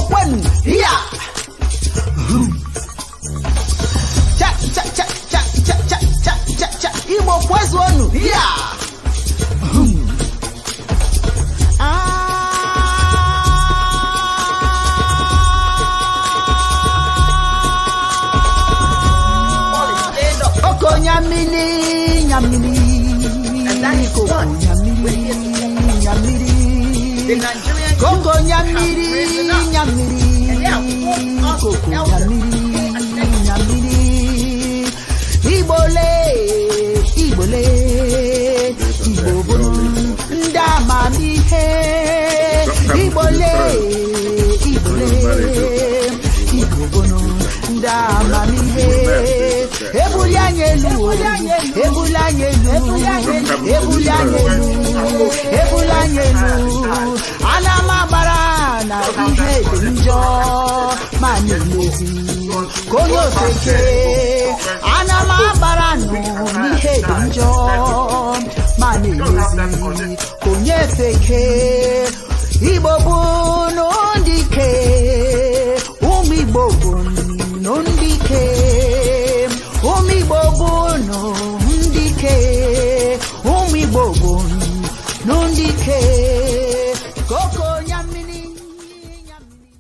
kwenu, yeah. Cha cha cha cha cha cha cha cha cha. Igbo kwenu, yeah. Oko nyamini, nyamini. And that is what the Nigerian Koko youth nyamiri, have risen up. nyamiri. And they have Koko forced us elders nyamiri, nyamiri. Ibole, ibole, ibobolo, ndamamihe. Ibole, ibole, ibobolo, ndamamihe. Ebulianyelu, ebulianyelu, ebulianyelu, ebulianyelu. Anamabara na ihe dị njọ ma na-emezi konye ofeke. Anamabara nọ n'ihe dị njọ ma na-emezi konye ofeke. Igbo bụ n'ụdị ike, ụmụ Igbo bụ n'ụdị ike, ụmụ Igbo bụ n'ụdị ike, ụmụ Igbo bụ n'ụdị ike. Koko nyamini, nyamini.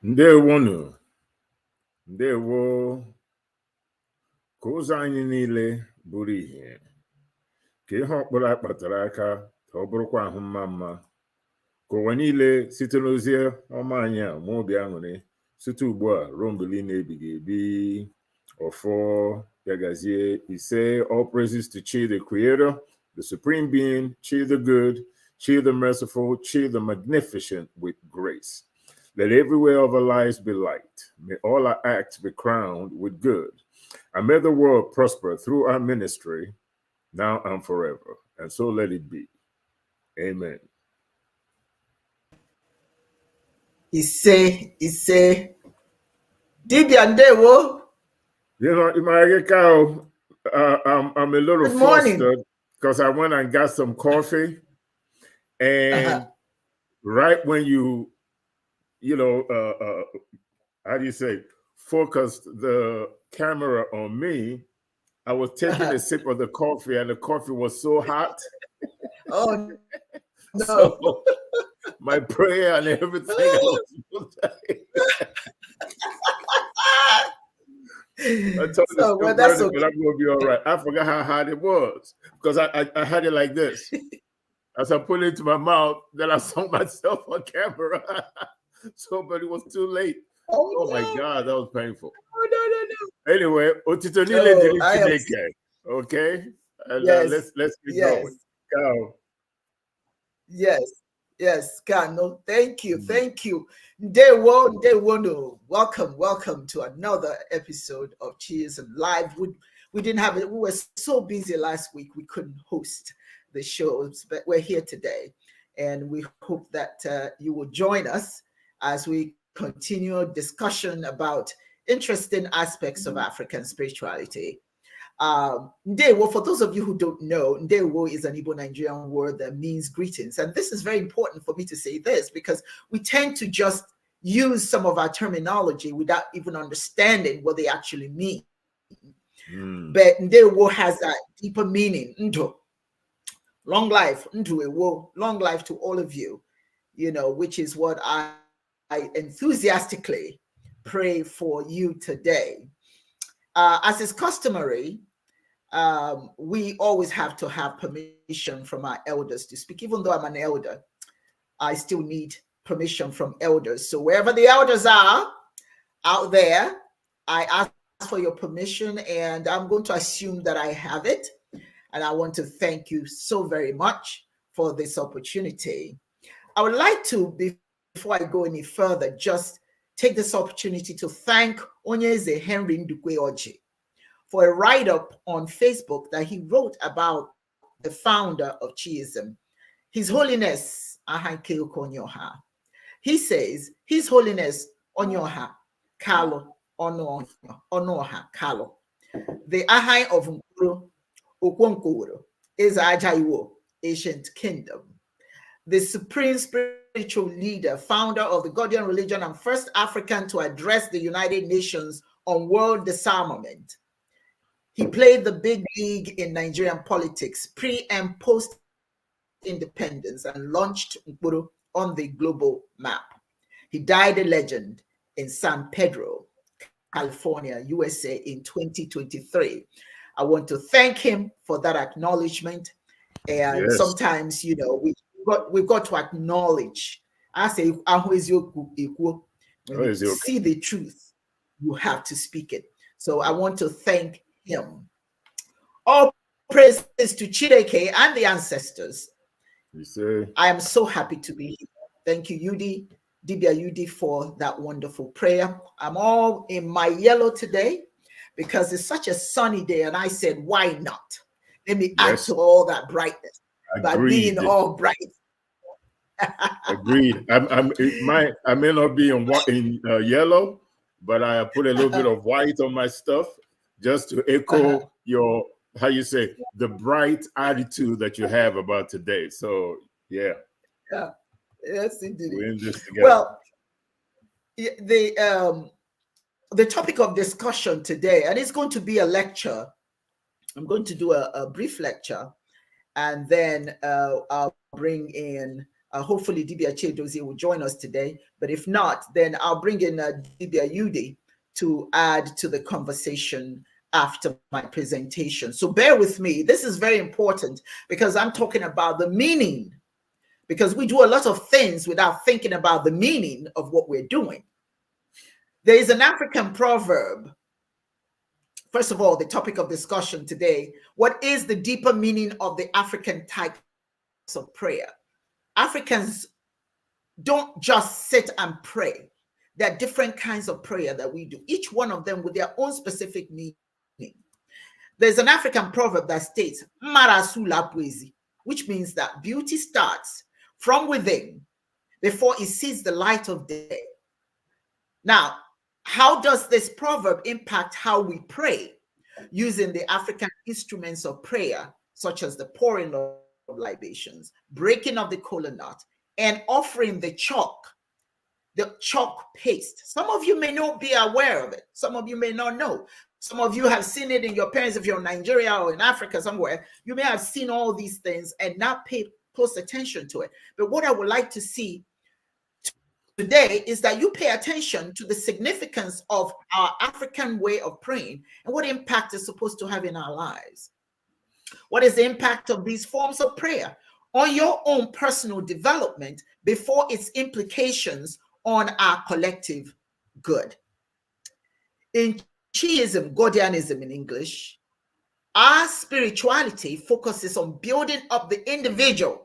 Ndewonu, ndewo, ka ụzọ anyị niile bụrụ ihe, ka ihe ọkpụrụ akpatara aka ka ọ bụrụkwa ahụ mma mma, ka ụwa niile site n'ozi ọma anyị a ma obi aṅụrị site ugbu a ruo mgbe niile ebighị ebi. Ọfọ ya gazie ise. All praises to Chi the Creator, the Supreme Being, Chi the Good, Chi the Merciful, Chi the Magnificent with grace. Let every way of our lives be light. May all our acts be crowned with good. And may the world prosper through our ministry, now and forever. And so let it be. Amen. Ise. Dibia ndewo. You know, I'm a little flustered because I went and got some coffee. And right when you how do you say, focused the camera on me, I was taking a sip of the coffee and the coffee was so hot. Oh, no. So my prayer and everything. I told you that's okay. But I'm going to be all right. I forgot how hot it was because I had it like this. As I put it into my mouth, then I saw myself on camera. So, but it was too late. Oh my God, that was painful. No. Anyway, okay? And, yes. Let's get going. Go. Yes, Kano. Thank you. Ndewo. Welcome to another episode of Cheers Live. We didn't have it. We were so busy last week we couldn't host the shows, but we're here today, and we hope that you will join us as we continue discussion about interesting aspects of African spirituality. Ndewo, for those of you who don't know, Ndewo is an Igbo Nigerian word that means greetings. And this is very important for me to say this because we tend to just use some of our terminology without even understanding what they actually mean. But Ndewo has a deeper meaning. Ndo. Long life, Nduewo, long life to all of you, which is what I enthusiastically pray for you today. As is customary, we always have to have permission from our elders to speak. Even though I'm an elder, I still need permission from elders. So wherever the elders are out there, I ask for your permission, and I'm going to assume that I have it. And I want to thank you so very much for this opportunity. I would like to, before I go any further, just take this opportunity to thank Onyeze Henry Ndukweoji for a write-up on Facebook that he wrote about the founder of Chiism, His Holiness Ahanke Okonyoha. He says, His Holiness Onyoha Kalo Onoha Kalo, the Ahai of Nkuru Okwonkoro is Ajaiwo, ancient kingdom, the supreme spiritual leader, founder of the Guardian religion, and first African to address the United Nations on world disarmament. He played the big league in Nigerian politics, pre and post independence, and launched Nkuru on the global map. He died a legend in San Pedro, California, USA in 2023. I want to thank him for that acknowledgement. And Yes. sometimes, you know, we've got to acknowledge. I say, when you see the truth, you have to speak it. So I want to thank him. All praises to Chideke and the ancestors. You say, I am so happy to be here. Thank you, Yudi, Dibia Yudi, for that wonderful prayer. I'm all in my yellow today because it's such a sunny day, and I said, why not? Let me add to all that brightness by being all bright. Agreed. I may not be in yellow, but I put a little bit of white on my stuff just to echo your, how you say, the bright attitude that you have about today. So, yeah. Yeah. Yes, indeed. We're in this together. Well, the topic of discussion today, and it's going to be a lecture. I'm going to do a brief lecture, and then I'll bring in, hopefully Dibia Chedozie will join us today, but if not, then I'll bring in Dibia Yudi to add to the conversation after my presentation. So bear with me. This is very important because I'm talking about the meaning, because we do a lot of things without thinking about the meaning of what we're doing. There is an African proverb. First of all, the topic of discussion today, what is the deeper meaning of the African types of prayer? Africans don't just sit and pray. There are different kinds of prayer that we do, each one of them with their own specific meaning. There's an African proverb that states, "Marasula poesi," which means that beauty starts from within before it sees the light of day. Now, how does this proverb impact how we pray using the African instruments of prayer, such as the pouring of libations, breaking of the Kola Nut, and offering the chalk paste? Some of you may not be aware of it. Some of you may not know. Some of you have seen it in your parents. If you're in Nigeria or in Africa somewhere, you may have seen all these things and not pay close attention to it. But what I would like to see today is that you pay attention to the significance of our African way of praying and what impact it's supposed to have in our lives. What is the impact of these forms of prayer on your own personal development before its implications on our collective good? In Chiism, Guardianism in English, our spirituality focuses on building up the individual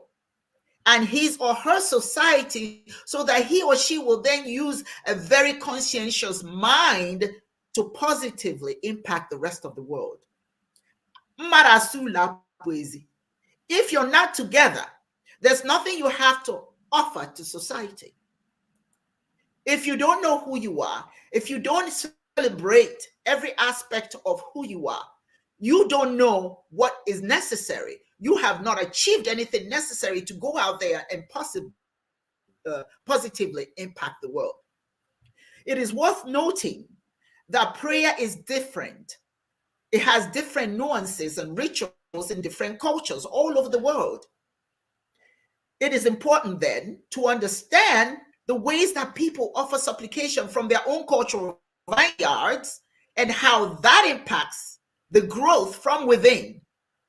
and his or her society so that he or she will then use a very conscientious mind to positively impact the rest of the world. If you're not together, there's nothing you have to offer to society. If you don't know who you are, if you don't celebrate every aspect of who you are, you don't know what is necessary. You have not achieved anything necessary to go out there and positively impact the world. It is worth noting that prayer is different. It has different nuances and rituals in different cultures all over the world. It is important then to understand the ways that people offer supplication from their own cultural vineyards and how that impacts the growth from within,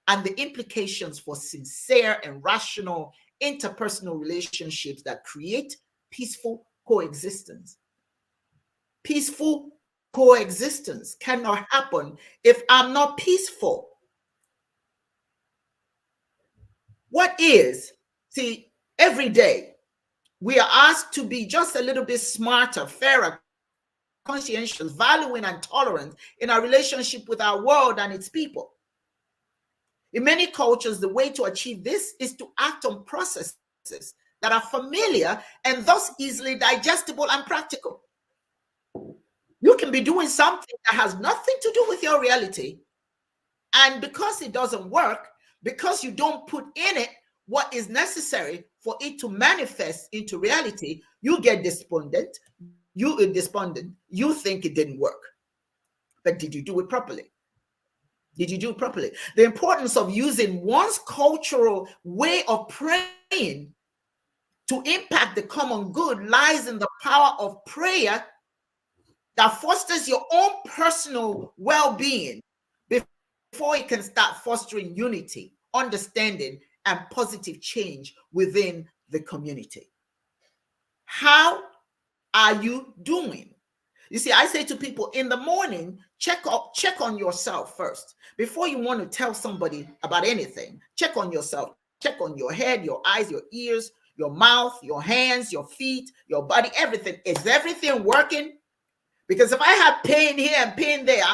and the implications for sincere and rational interpersonal relationships that create peaceful coexistence. Peaceful coexistence cannot happen if I'm not peaceful. What is? See, every day we are asked to be just a little bit smarter, fairer, conscientious, valuing, and tolerant in our relationship with our world and its people. In many cultures, the way to achieve this is to act on processes that are familiar and thus easily digestible and practical. You can be doing something that has nothing to do with your reality, and because it doesn't work, because you don't put in it what is necessary for it to manifest into reality, you get despondent. You think it didn't work. But did you do it properly? Did you do it properly? The importance of using one's cultural way of praying to impact the common good lies in the power of prayer that fosters your own personal well-being before it can start fostering unity, understanding, and positive change within the community. How are you doing? You see, I say to people in the morning, check on yourself first. Before you want to tell somebody about anything, check on yourself. Check on your head, your eyes, your ears, your mouth, your hands, your feet, your body, everything. Is everything working? Because if I have pain here and pain there,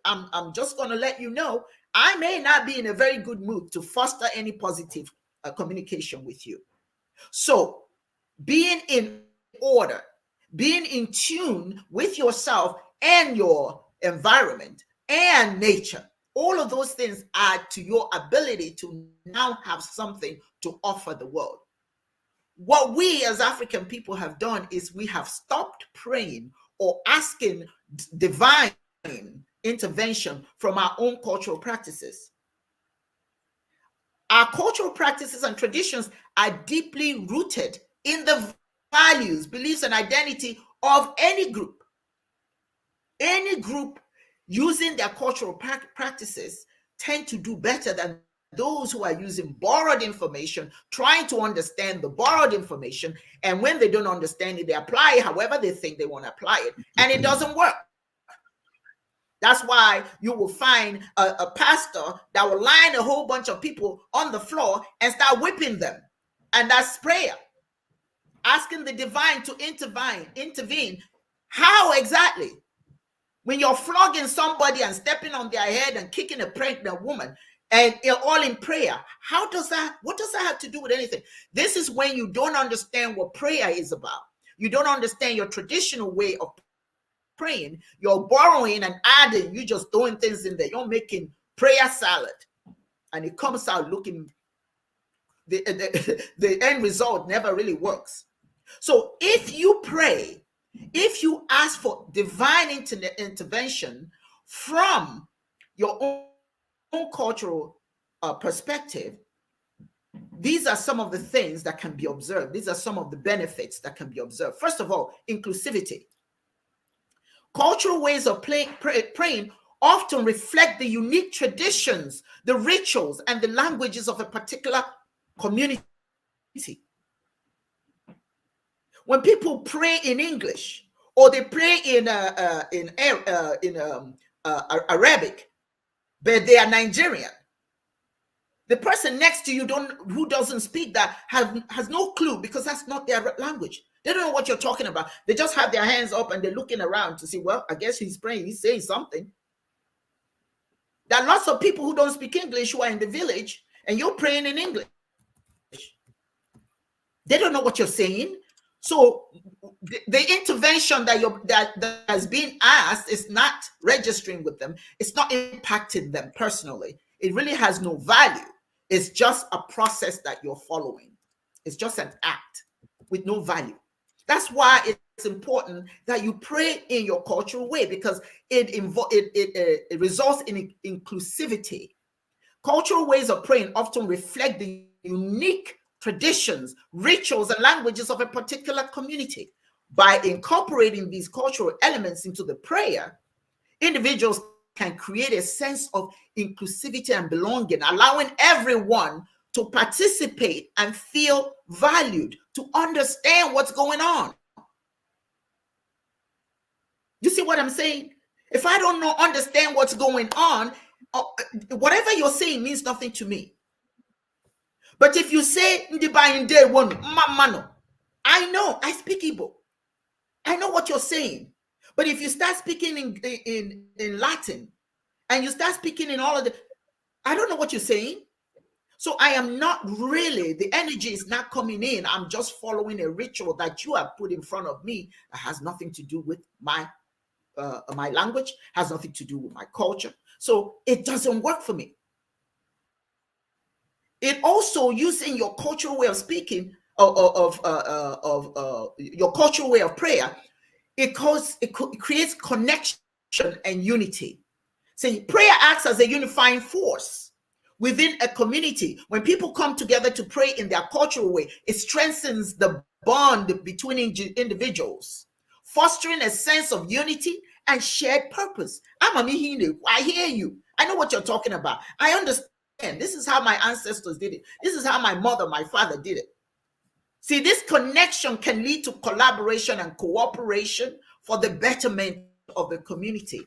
I'm just going to let you know, I may not be in a very good mood to foster any positive communication with you. So being in order, being in tune with yourself and your environment and nature, all of those things add to your ability to now have something to offer the world. What we as African people have done is we have stopped praying or asking divine intervention from our own cultural practices. Our cultural practices and traditions are deeply rooted in the values, beliefs, and identity of any group. Any group using their cultural practices tend to do better than those who are using borrowed information, trying to understand the borrowed information, and when they don't understand it, they apply it however they think they want to apply it, and it doesn't work. That's why you will find a pastor that will line a whole bunch of people on the floor and start whipping them. And that's prayer. Asking the divine to intervene. How exactly? When you're flogging somebody and stepping on their head and kicking a pregnant woman, and you're all in prayer, what does that have to do with anything? This is when you don't understand what prayer is about. You don't understand your traditional way of praying. You're borrowing and adding. You're just throwing things in there. You're making prayer salad, and it comes out looking, the end result never really works. So if you pray, if you ask for divine intervention from your own cultural perspective, these are some of the things that can be observed. These are some of the benefits that can be observed. First of all, inclusivity. Cultural ways of praying often reflect the unique traditions, the rituals, and the languages of a particular community. When people pray in English or they pray in Arabic, but they are Nigerian, the person next to you who doesn't speak that has no clue, because that's not their language. They don't know what you're talking about. They just have their hands up and they're looking around to see, well, I guess he's praying, he's saying something. There are lots of people who don't speak English who are in the village, and you're praying in English. They don't know what you're saying. So the intervention that has been asked is not registering with them. It's not impacting them personally. It really has no value. It's just a process that you're following. It's just an act with no value. That's why it's important that you pray in your cultural way, because it results in inclusivity. Cultural ways of praying often reflect the unique traditions, rituals, and languages of a particular community. By incorporating these cultural elements into the prayer, individuals can create a sense of inclusivity and belonging, allowing everyone to participate and feel valued, to understand what's going on. You see what I'm saying? If I don't understand what's going on, whatever you're saying means nothing to me. But if you say, I know, I speak Igbo. I know what you're saying. But if you start speaking in Latin and you start speaking in all of the, I don't know what you're saying. So I am not really, the energy is not coming in. I'm just following a ritual that you have put in front of me that has nothing to do with my language, has nothing to do with my culture. So it doesn't work for me. It also, using your cultural way of speaking, your cultural way of prayer, it creates connection and unity. See, prayer acts as a unifying force within a community. When people come together to pray in their cultural way, it strengthens the bond between individuals, fostering a sense of unity and shared purpose. I hear you. I know what you're talking about. I understand. This is how my ancestors did it. This is how my mother, my father did it. See, this connection can lead to collaboration and cooperation for the betterment of the community.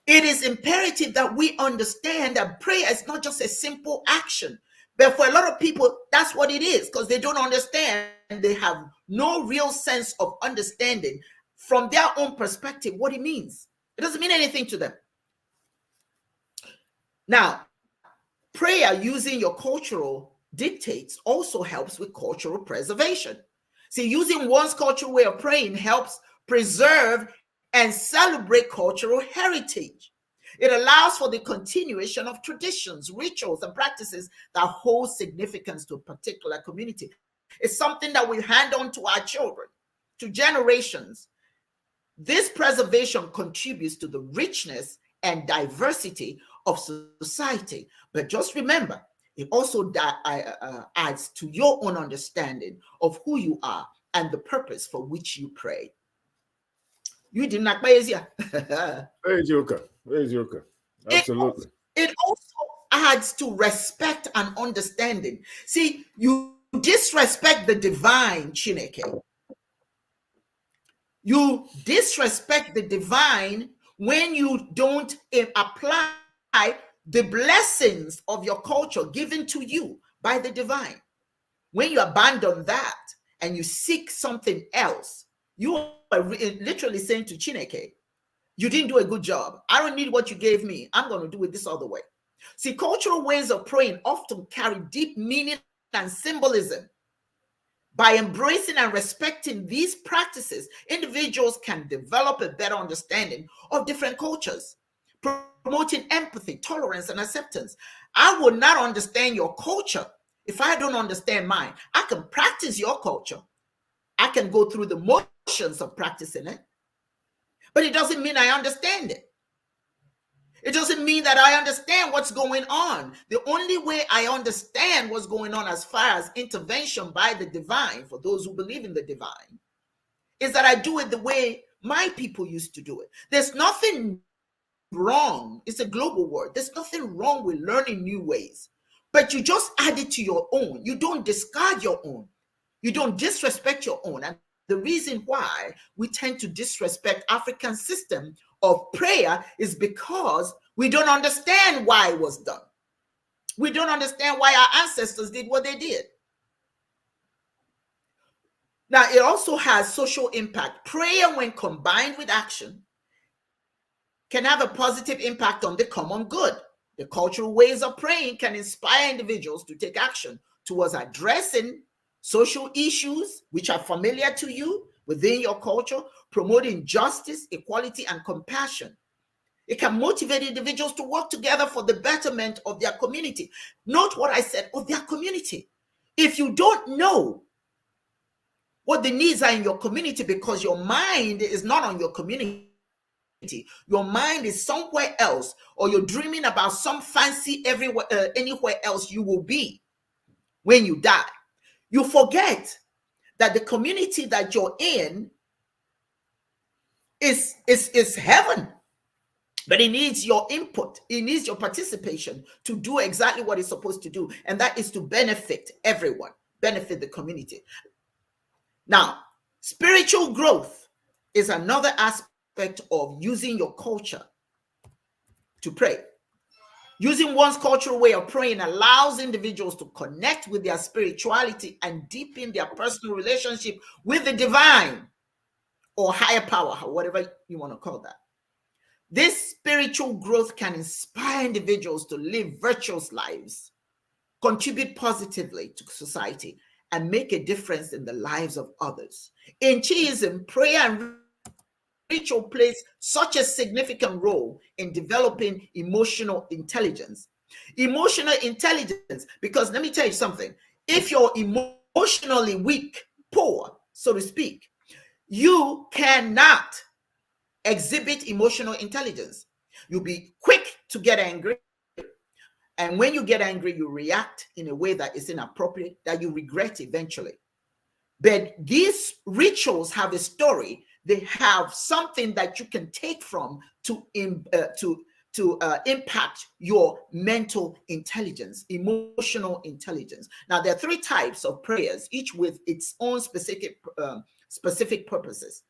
It is imperative that we understand that prayer is not just a simple action, but for a lot of people, that's what it is, because they don't understand. They have no real sense of understanding from their own perspective what it means. It doesn't mean anything to them. Now, prayer using your cultural dictates also helps with cultural preservation. See, using one's cultural way of praying helps preserve and celebrate cultural heritage. It allows for the continuation of traditions, rituals, and practices that hold significance to a particular community. It's something that we hand on to our children, to generations. This preservation contributes to the richness and diversity of society. But just remember, it also adds to your own understanding of who you are and the purpose for which you pray. You did not pray, yeah. Absolutely. It also adds to respect and understanding. See, you disrespect the divine, Chineke. You disrespect the divine when you don't apply the blessings of your culture given to you by the divine. When you abandon that and you seek something else, you are literally saying to Chineke, you didn't do a good job. I don't need what you gave me. I'm going to do it this other way. See, cultural ways of praying often carry deep meaning and symbolism. By embracing and respecting these practices, individuals can develop a better understanding of different cultures, promoting empathy, tolerance, and acceptance. I will not understand your culture if I don't understand mine. I can practice your culture. I can go through the motions of practicing it, but it doesn't mean I understand it. It doesn't mean that I understand what's going on. The only way I understand what's going on as far as intervention by the divine, for those who believe in the divine, is that I do it the way my people used to do it. There's nothing wrong. It's a global word. There's nothing wrong with learning new ways, but you just add it to your own. You don't discard your own. You don't disrespect your own. And the reason why we tend to disrespect African system of prayer is because we don't understand why it was done. We don't understand why our ancestors did what they did. Now, it also has social impact. Prayer, when combined with action, can have a positive impact on the common good. The cultural ways of praying can inspire individuals to take action towards addressing social issues which are familiar to you within your culture, promoting justice, equality, and compassion. It can motivate individuals to work together for the betterment of their community. Note what I said, of their community. If you don't know what the needs are in your community because your mind is not on your community, your mind is somewhere else, or you're dreaming about some fancy anywhere else you will be when you die, you forget that the community that you're in is heaven. But it needs your input. It needs your participation to do exactly what it's supposed to do. And that is to benefit everyone, benefit the community. Now, spiritual growth is another aspect of using your culture to pray. Using one's cultural way of praying allows individuals to connect with their spirituality and deepen their personal relationship with the divine or higher power, whatever you want to call that. This spiritual growth can inspire individuals to live virtuous lives, contribute positively to society, and make a difference in the lives of others. In Chiism, prayer and ritual plays such a significant role in developing emotional intelligence. Emotional intelligence, because let me tell you something. If you're emotionally weak, poor, so to speak, you cannot exhibit emotional intelligence. You'll be quick to get angry. And when you get angry, you react in a way that is inappropriate, that you regret eventually. But these rituals have a story. They have something that you can take from to impact your mental intelligence, emotional intelligence. Now, there are 3 types of prayers, each with its own specific purposes.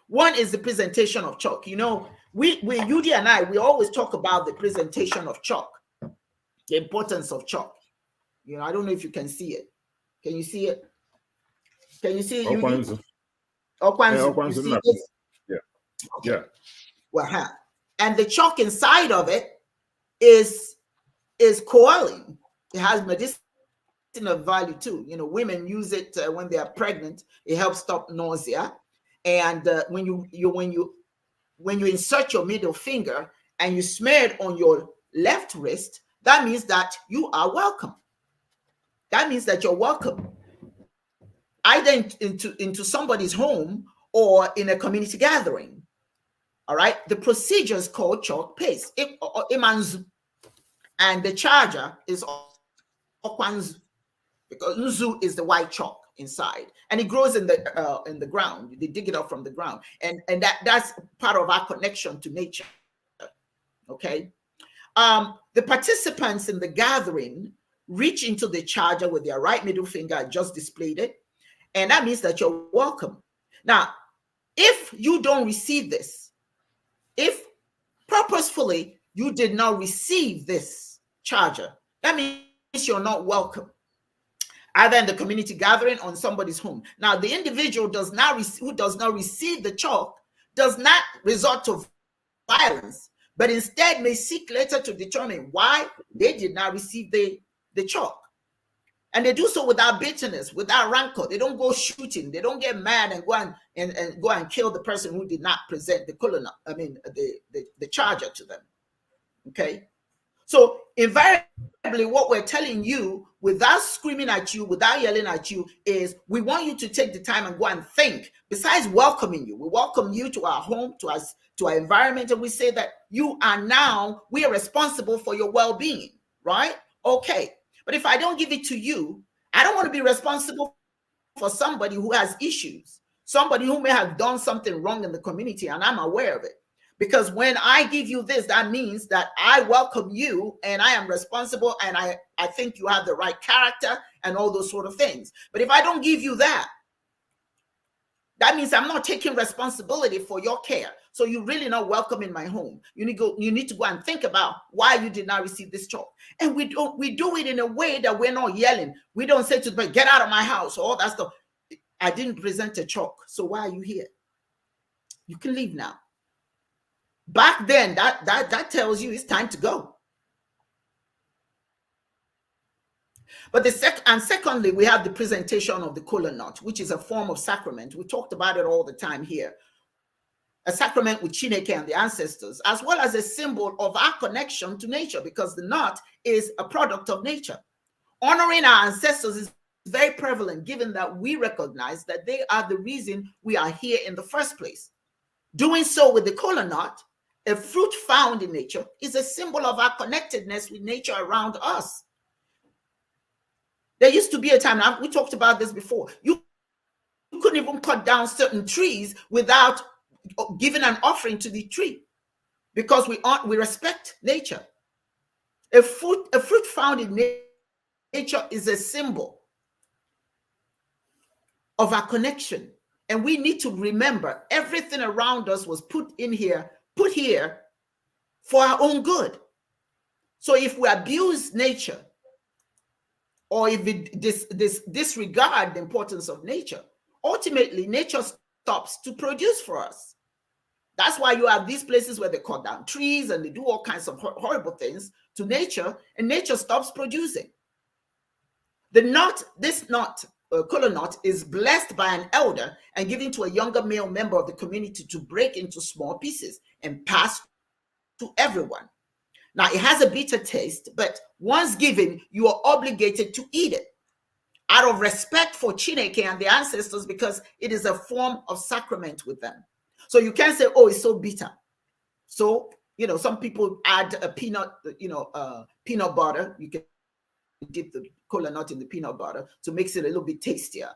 One is the presentation of chalk. You know, Yudi and I, we always talk about the presentation of chalk, the importance of chalk. You know, I don't know if you can see it. Can you see it? Can you see it, Yudi? Okwanzu. Yeah. Okay. Yeah. Well, and the chalk inside of it is coaling. It has medicinal value too. You know, women use it when they are pregnant. It helps stop nausea. And when you insert your middle finger and you smear it on your left wrist, that means that you are welcome. That means that you're welcome, either into somebody's home or in a community gathering. All right. The procedure is called chalk paste. Imanzu. And the charger is okwanzu, because nzu is the white chalk inside, and it grows in the ground. They dig it up from the ground, and that's part of our connection to nature. Okay. The participants in the gathering reach into the charger with their right middle finger. I just displayed it, and that means that you're welcome. Now, if you don't receive this, if purposefully you did not receive this charger, that means you're not welcome, either in the community gathering or in somebody's home. Now, the individual who does not receive the chalk does not resort to violence, but instead may seek later to determine why they did not receive the chalk. And they do so without bitterness, without rancor. They don't go shooting. They don't get mad and go and kill the person who did not present the Kola Nut, the charger to them. Okay? So invariably, what we're telling you, without screaming at you, without yelling at you, is we want you to take the time and go and think. Besides welcoming you, we welcome you to our home, to our environment, and we say that we are responsible for your well-being, right? Okay. But if I don't give it to you, I don't want to be responsible for somebody who has issues, somebody who may have done something wrong in the community, and I'm aware of it. Because when I give you this, that means that I welcome you and I am responsible, and I think you have the right character and all those sort of things. But if I don't give you that, that means I'm not taking responsibility for your care. So you're really not welcome in my home. You need to go and think about why you did not receive this chalk. And we do it in a way that we're not yelling. We don't say to the person, get out of my house, all that stuff. I didn't present a chalk, so why are you here? You can leave now. Back then, that tells you it's time to go. But secondly, we have the presentation of the Kola Nut, which is a form of sacrament. We talked about it all the time here. A sacrament with Chineke and the ancestors, as well as a symbol of our connection to nature, because the nut is a product of nature. Honoring our ancestors is very prevalent, given that we recognize that they are the reason we are here in the first place. Doing so with the Kola Nut, a fruit found in nature, is a symbol of our connectedness with nature around us. There used to be a time, we talked about this before, you couldn't even cut down certain trees without giving an offering to the tree. because we respect nature. A fruit found in nature is a symbol of our connection. And we need to remember everything around us was put here for our own good. So if we abuse nature, or if we disregard the importance of nature, ultimately nature stops to produce for us. That's why you have these places where they cut down trees and they do all kinds of horrible things to nature, and nature stops producing. This nut, Kola Nut, is blessed by an elder and given to a younger male member of the community to break into small pieces and pass to everyone. Now, it has a bitter taste, but once given, you are obligated to eat it out of respect for Chineke and the ancestors, because it is a form of sacrament with them. So you can't say, oh, it's so bitter. So, some people add a peanut butter. You can dip the Kola Nut in the peanut butter to make it a little bit tastier,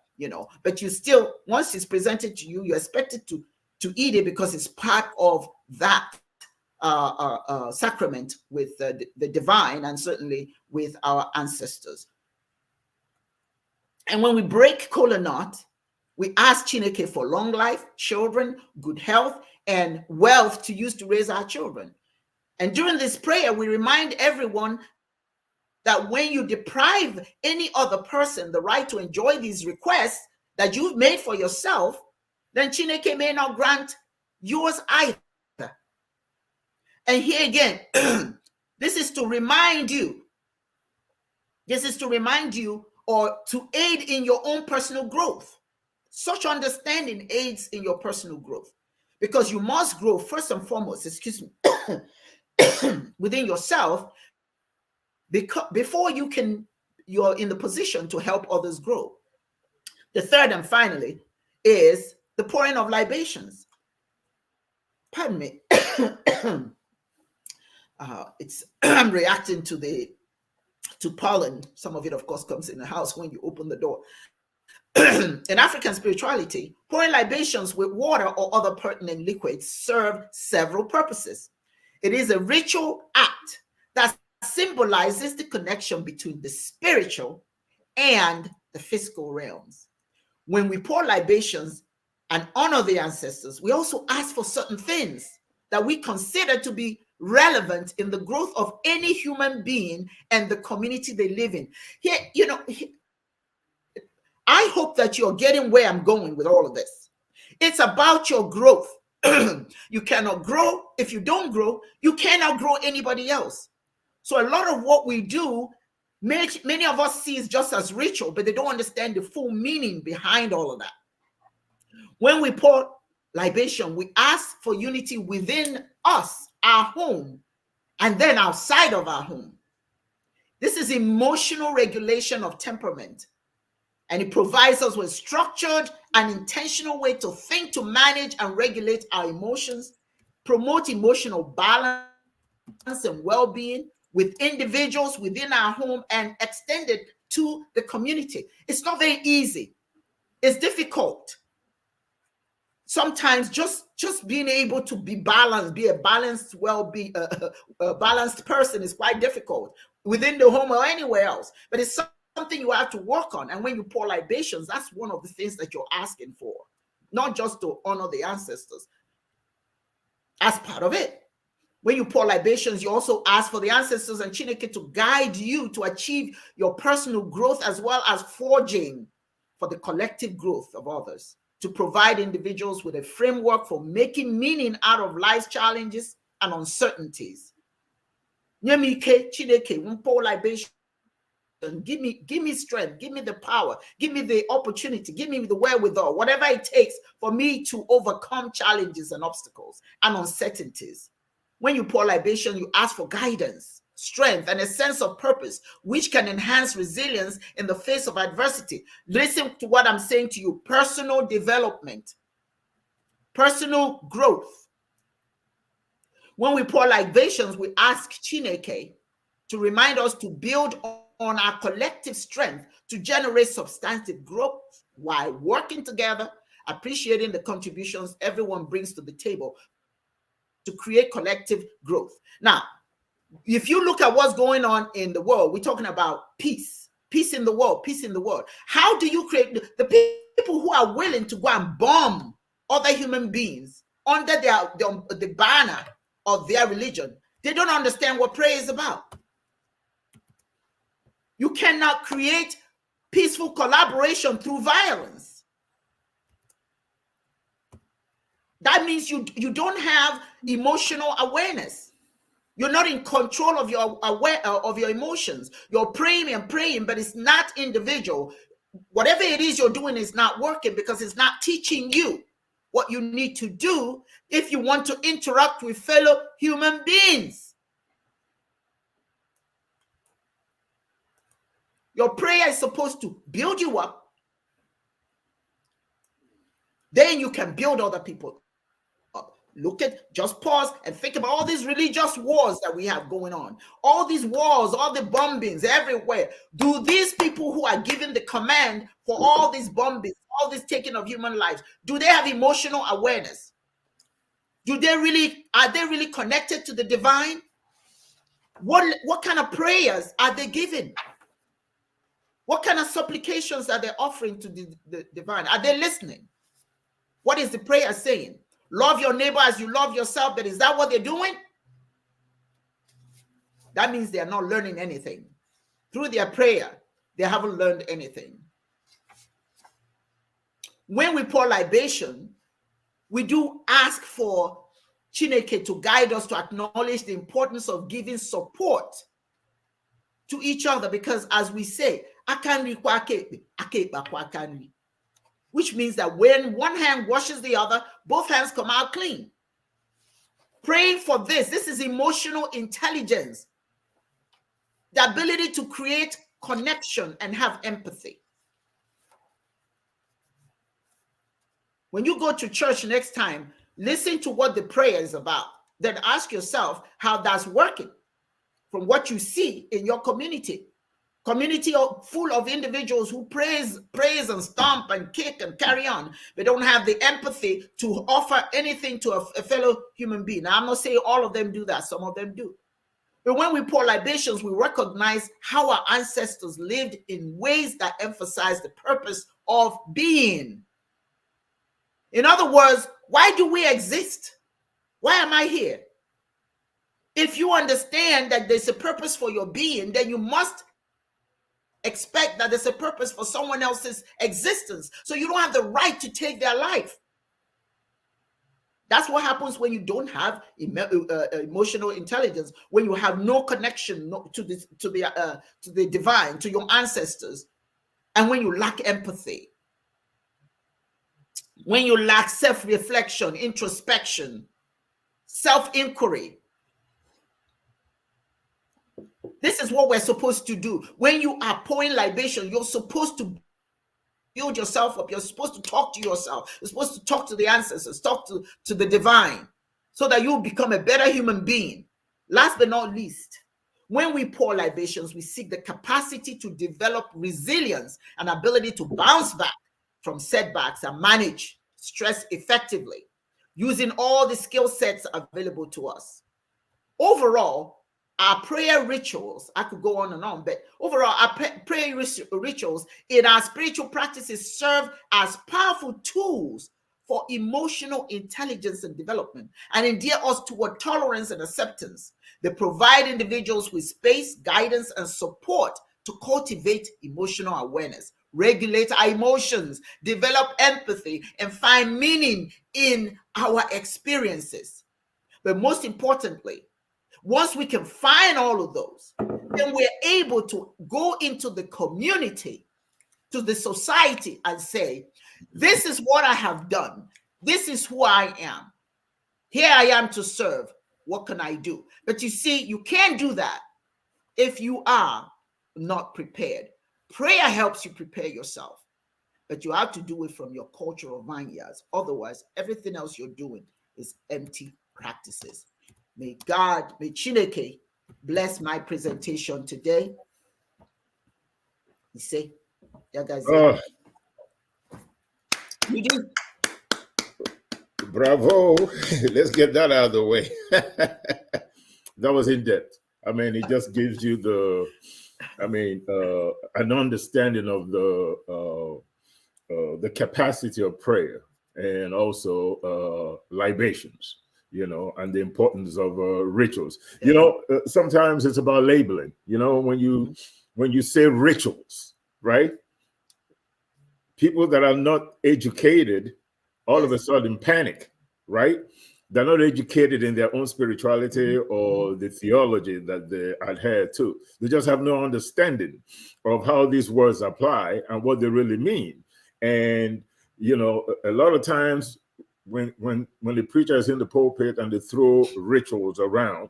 but you still, once it's presented to you, you're expected to eat it because it's part of that sacrament with the divine, and certainly with our ancestors. And when we break Kola Nut, we ask Chineke for long life, children, good health, and wealth to use to raise our children. And during this prayer, we remind everyone that when you deprive any other person the right to enjoy these requests that you've made for yourself, then Chineke may not grant yours either. And here again, this is to remind you, or to aid in your own personal growth. Such understanding aids in your personal growth, because you must grow first and foremost, within yourself, before you're in the position to help others grow. The third and finally is the pouring of libations. Pardon me. I'm reacting to pollen. Some of it, of course, comes in the house when you open the door. In African spirituality, pouring libations with water or other pertinent liquids serve several purposes. It is a ritual act that symbolizes the connection between the spiritual and the physical realms. When we pour libations and honor the ancestors, we also ask for certain things that we consider to be relevant in the growth of any human being and the community they live in. Here, I hope that you're getting where I'm going with all of this. It's about your growth. You cannot grow. If you don't grow, you cannot grow anybody else. So a lot of what we do, many of us see is just as ritual, but they don't understand the full meaning behind all of that. When we pour libation, we ask for unity within us, our home, and then outside of our home. This is emotional regulation of temperament, and it provides us with structured and intentional way to think, to manage and regulate our emotions, promote emotional balance and well-being with individuals within our home, and extend it to the community. It's not very easy. It's difficult. Sometimes just being able to be balanced, be a balanced, a balanced person is quite difficult within the home or anywhere else. But it's something you have to work on. And when you pour libations, that's one of the things that you're asking for, not just to honor the ancestors. As part of it. When you pour libations, you also ask for the ancestors and Chineke to guide you to achieve your personal growth, as well as forging for the collective growth of others, to provide individuals with a framework for making meaning out of life's challenges and uncertainties. Nyemike Chineke, we pour libation. Give me strength, give me the power, give me the opportunity, give me the wherewithal, whatever it takes for me to overcome challenges and obstacles and uncertainties. When you pour libation, you ask for guidance, strength, and a sense of purpose, which can enhance resilience in the face of adversity. Listen to what I'm saying to you: personal development, personal growth. When we pour libations, we ask Chineke to remind us to build on our collective strength to generate substantive growth while working together, appreciating the contributions everyone brings to the table to create collective growth. Now, if you look at what's going on in the world, we're talking about peace in the world, peace in the world. How do you create the people who are willing to go and bomb other human beings under the banner of their religion? They don't understand what prayer is about. You cannot create peaceful collaboration through violence. That means you don't have emotional awareness. You're not in control of your emotions. You're praying and praying, but it's not individual. Whatever it is you're doing is not working because it's not teaching you what you need to do if you want to interact with fellow human beings. Your prayer is supposed to build you up. Then you can build other people up. Just pause and think about all these religious wars that we have going on. All these wars, all the bombings everywhere. Do these people who are given the command for all these bombings, all this taking of human lives, do they have emotional awareness? Are they really connected to the divine? What kind of prayers are they giving? What kind of supplications are they offering to the divine? Are they listening? What is the prayer saying? Love your neighbor as you love yourself. But is that what they're doing? That means they are not learning anything. Through their prayer, they haven't learned anything. When we pour libation, we do ask for Chineke to guide us to acknowledge the importance of giving support to each other, because as we say, which means that when one hand washes the other, both hands come out clean. Praying for this is emotional intelligence, the ability to create connection and have empathy. When you go to church next time, listen to what the prayer is about. Then ask yourself how that's working from what you see in your community. Community full of individuals who praise and stomp and kick and carry on. They don't have the empathy to offer anything to a fellow human being. Now, I'm not saying all of them do that. Some of them do. But when we pour libations, we recognize how our ancestors lived in ways that emphasize the purpose of being. In other words, why do we exist? Why am I here? If you understand that there's a purpose for your being, then you must expect that there's a purpose for someone else's existence. So you don't have the right to take their life. That's what happens when you don't have emotional intelligence, when you have no connection to the divine, to your ancestors, and when you lack empathy, when you lack self-reflection, introspection, self-inquiry. This is what we're supposed to do. When you are pouring libation, you're supposed to build yourself up. You're supposed to talk to yourself. You're supposed to talk to the ancestors, talk to the divine, so that you become a better human being. Last but not least, when we pour libations, we seek the capacity to develop resilience and ability to bounce back from setbacks and manage stress effectively, using all the skill sets available to us. Overall, our prayer rituals, I could go on, but overall, our prayer rituals in our spiritual practices serve as powerful tools for emotional intelligence and development, and endear us toward tolerance and acceptance. They provide individuals with space, guidance, and support to cultivate emotional awareness, regulate our emotions, develop empathy, and find meaning in our experiences. But most importantly, once we can find all of those, then we're able to go into the community, to the society, and say, this is what I have done. This is who I am. Here I am to serve. What can I do? But you see, you can't do that if you are not prepared. Prayer helps you prepare yourself, but you have to do it from your cultural vineyards. Otherwise, everything else you're doing is empty practices. May Chineke bless my presentation today. You see, you guys. Bravo. Let's get that out of the way. That was in depth. I mean, it just gives you an understanding of the capacity of prayer and also libations, and the importance of rituals. Sometimes it's about labeling. When you say rituals, right? People that are not educated all of a sudden panic, right? They're not educated in their own spirituality or the theology that they adhere to. They just have no understanding of how these words apply and what they really mean. And a lot of times when the preacher is in the pulpit and they throw rituals around,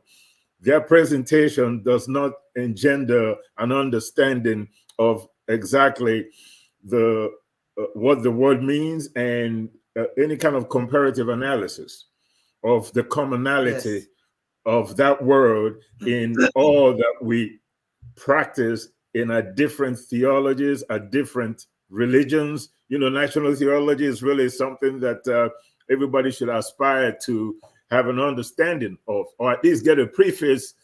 their presentation does not engender an understanding of exactly what the word means and any kind of comparative analysis of the commonality of that word in all that we practice in our different theologies, our different religions. National theology is really something that everybody should aspire to have an understanding of, or at least get a preface,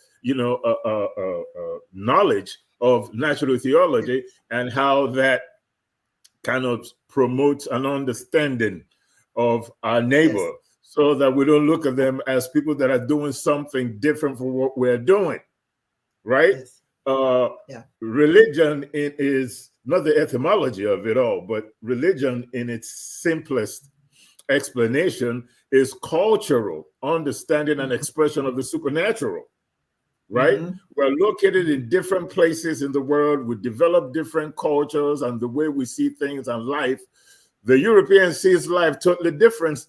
knowledge of natural theology and how that kind of promotes an understanding of our neighbor, so that we don't look at them as people that are doing something different from what we're doing, right? Religion is not the etymology of it all, but religion in its simplest explanation is cultural understanding and expression of the supernatural, right? We're located in different places in the world. We develop different cultures and the way we see things and life. The European sees life totally different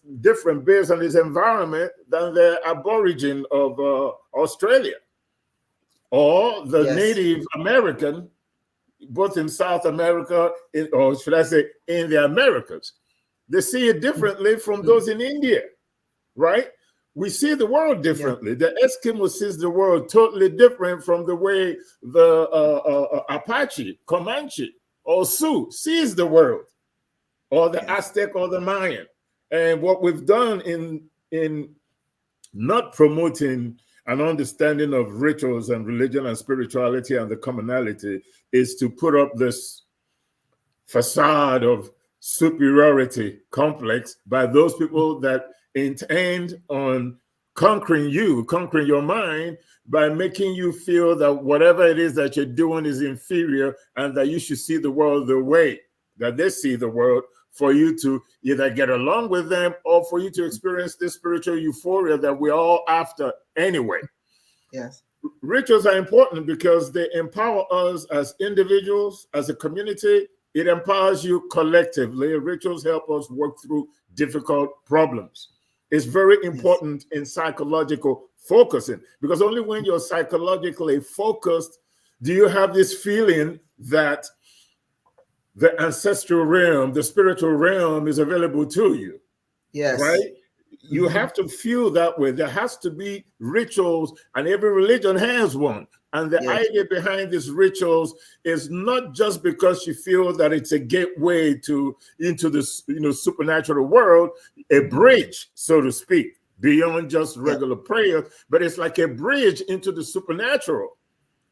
based on his environment than the aborigine of Australia or the Native American, both in South America, or should I say in the Americas. They see it differently from those in India, right? We see the world differently. The Eskimo sees the world totally different from the way the Apache, Comanche, or Sioux sees the world, or the Aztec or the Mayan. And what we've done in not promoting an understanding of rituals and religion and spirituality and the commonality is to put up this facade of superiority complex by those people that intend on conquering your mind by making you feel that whatever it is that you're doing is inferior and that you should see the world the way that they see the world, for you to either get along with them or for you to experience this spiritual euphoria that we're all after anyway. Rituals are important because they empower us as individuals, as a community. It empowers you collectively. Rituals help us work through difficult problems. It's very important in psychological focusing, because only when you're psychologically focused do you have this feeling that the ancestral realm, the spiritual realm is available to you. Right? You have to feel that way. There has to be rituals, and every religion has one. And the idea behind these rituals is not just because you feel that it's a gateway into this supernatural world, a bridge, so to speak, beyond just regular prayer, but it's like a bridge into the supernatural,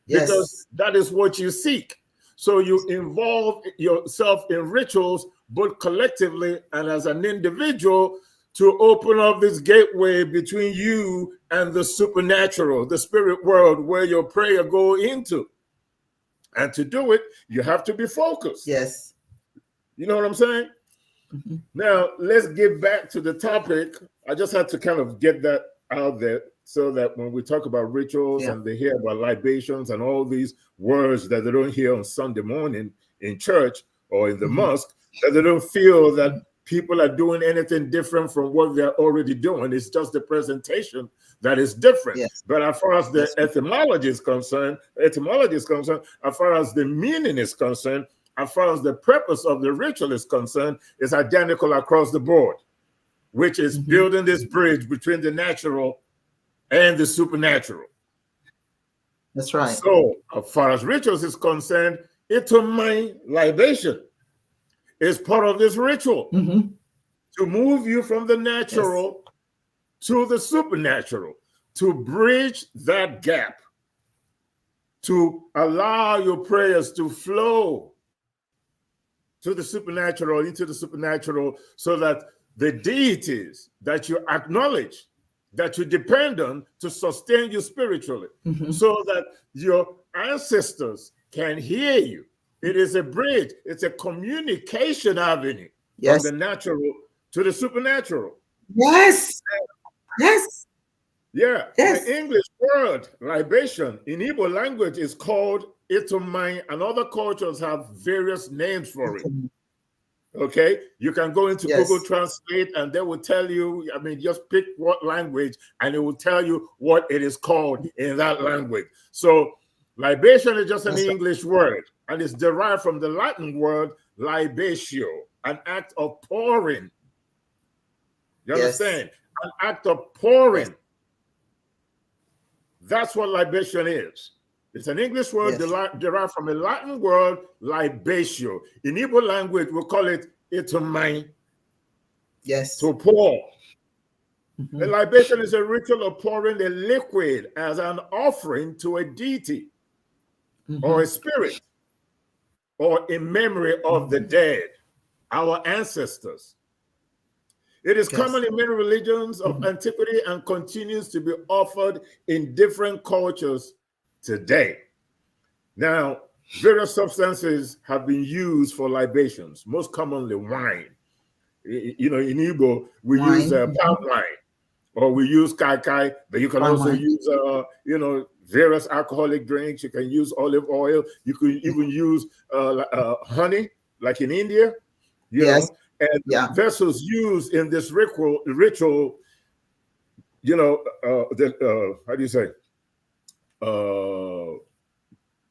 because that is what you seek. So you involve yourself in rituals, both collectively and as an individual, to open up this gateway between you and the supernatural, the spirit world, where your prayer go into. And to do it, you have to be focused. You know what I'm saying? Now, let's get back to the topic. I just had to kind of get that out there so that when we talk about rituals and they hear about libations and all these words that they don't hear on Sunday morning in church or in the mosque, that they don't feel that people are doing anything different from what they're already doing. It's just the presentation that is different. But as far as the etymology is concerned, as far as the meaning is concerned, as far as the purpose of the ritual is concerned, it's identical across the board, which is building this bridge between the natural and the supernatural. That's right. So as far as rituals is concerned, it's my libation is part of this ritual. to move you from the natural to the supernatural, to bridge that gap, to allow your prayers to flow to the supernatural, into the supernatural, so that the deities that you acknowledge, that you depend on to sustain you spiritually, so that your ancestors can hear you. It is a bridge. It's a communication avenue from the natural to the supernatural. Yes. Yes. Yeah. Yes. The English word libation in Igbo language is called itomai, and other cultures have various names for it. Okay, you can go into Google Translate and they will tell you, I mean, just pick what language and it will tell you what it is called in that language. So libation is just an English word, and it's derived from the Latin word libatio, an act of pouring. You understand? An act of pouring. That's what libation is. It's an English word derived from a Latin word, libatio. In Igbo language, we call it itomai. Yes. To pour. A libation is a ritual of pouring a liquid as an offering to a deity or a spirit, or in memory of the dead, our ancestors. It is common in many religions of antiquity and continues to be offered in different cultures today. Now, various substances have been used for libations, most commonly wine. You know, in Igbo, we use palm wine, or we use kai, but you can also use, you know, various alcoholic drinks. You can use olive oil. You can even use honey, like in India, you know. And vessels used in this ritual, you know, how do you say?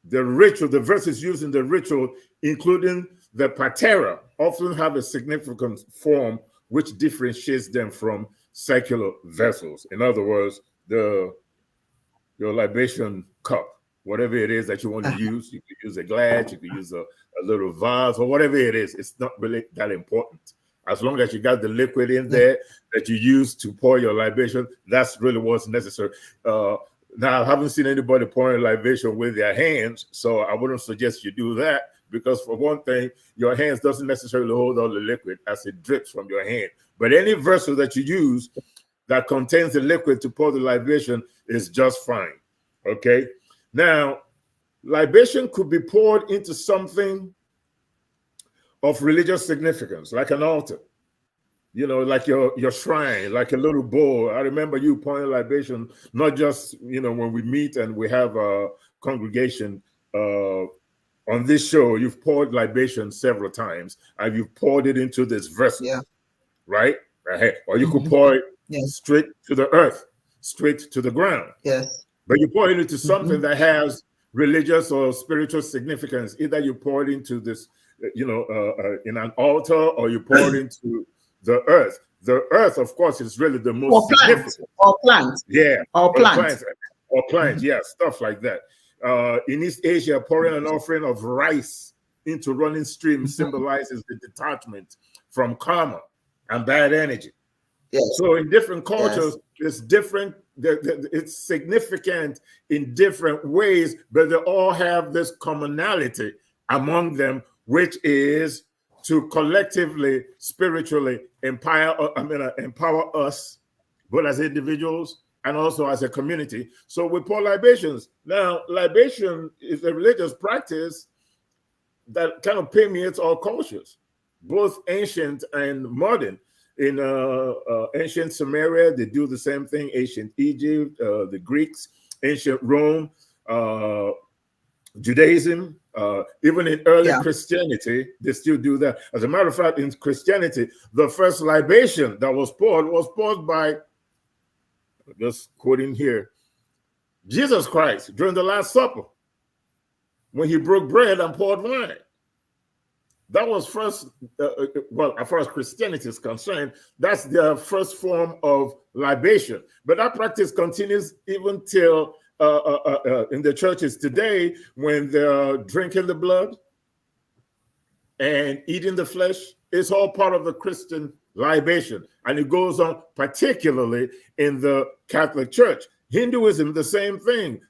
The ritual, the verses used in the ritual, including the patera, often have a significant form which differentiates them from secular vessels. In other words, your libation cup, whatever it is that you want to use, you can use a glass, you can use a little vase, or whatever it is. It's not really that important. As long as you got the liquid in there that you use to pour your libation, that's really what's necessary. Now, I haven't seen anybody pouring libation with their hands, so I wouldn't suggest you do that, because for one thing, your hands doesn't necessarily hold all the liquid as it drips from your hand. But any vessel that you use that contains the liquid to pour the libation is just fine, okay? Now, libation could be poured into something of religious significance, like an altar, you know, like your shrine, like a little bowl. I remember you pouring libation, not just, you know, when we meet and we have a congregation. On this show, you've poured libation several times, and you've poured it into this vessel, right? Or you could pour it straight to the earth, straight to the ground. But you pour it into something that has religious or spiritual significance. Either you pour it into this, you know, in an altar, or you pour it into the earth. The earth, of course, is really the most significant. Or plants. Or plants. Or plants, stuff like that. In East Asia, pouring an offering of rice into running streams symbolizes the detachment from karma and bad energy. So in different cultures, it's different. It's significant in different ways, but they all have this commonality among them, which is to collectively, spiritually empower us, both as individuals and also as a community. So we pour libations. Now, libation is a religious practice that kind of permeates all cultures, both ancient and modern. In ancient Samaria, they do the same thing. Ancient Egypt, the Greeks, ancient Rome, Judaism, even in early Christianity, they still do that. As a matter of fact, in Christianity, the first libation that was poured by, just quoting here, Jesus Christ during the Last Supper, when he broke bread and poured wine. That was first, well, as far as Christianity is concerned, that's their first form of libation. But that practice continues even till in the churches today, when they're drinking the blood and eating the flesh. It's all part of the Christian libation. And it goes on particularly in the Catholic Church. Hinduism, the same thing.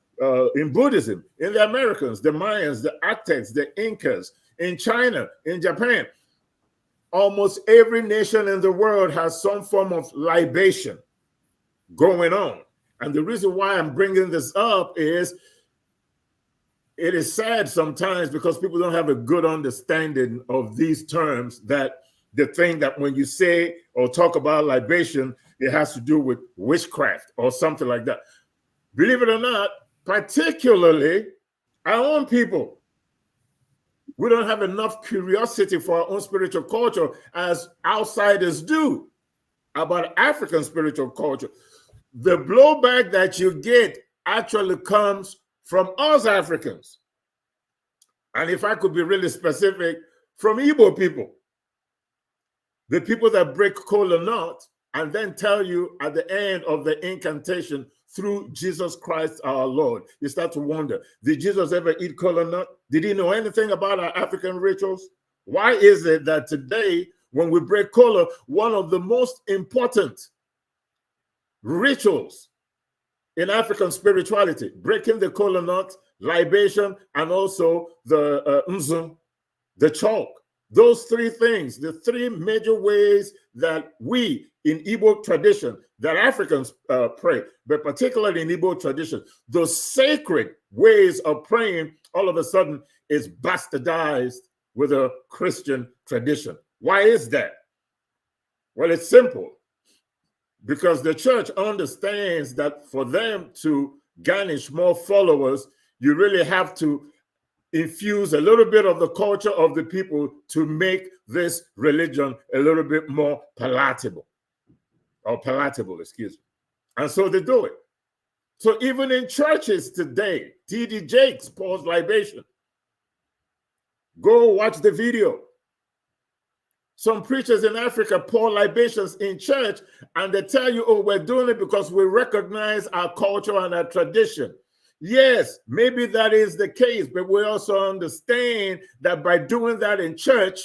In Buddhism, in the Americans, the Mayans, the Aztecs, the Incas, in China, in Japan. Almost every nation in the world has some form of libation going on. And the reason why I'm bringing this up is it is sad sometimes because people don't have a good understanding of these terms, that the thing that when you say or talk about libation, it has to do with witchcraft or something like that. Believe it or not, particularly our own people, we don't have enough curiosity for our own spiritual culture as outsiders do about African spiritual culture. The blowback that you get actually comes from us Africans. And if I could be really specific, from Igbo people. The people that break Kola Nut and then tell you at the end of the incantation, through Jesus Christ our Lord. You start to wonder, did Jesus ever eat Kola Nut? Did he know anything about our African rituals? Why is it that today, when we break Kola, one of the most important rituals in African spirituality, breaking the Kola Nut, libation, and also the nzu, the chalk. Those three things, the three major ways that we in Igbo tradition, that Africans pray, but particularly in Igbo tradition, those sacred ways of praying all of a sudden is bastardized with a Christian tradition. Why is that? Well, it's simple. Because the church understands that for them to garnish more followers, you really have to infuse a little bit of the culture of the people to make this religion a little bit more palatable, excuse me. And so they do it. So even in churches today, T.D. Jakes pours libation. Go watch the video. Some preachers in Africa pour libations in church, and they tell you, oh, we're doing it because we recognize our culture and our tradition. Yes, maybe that is the case, but we also understand that by doing that in church,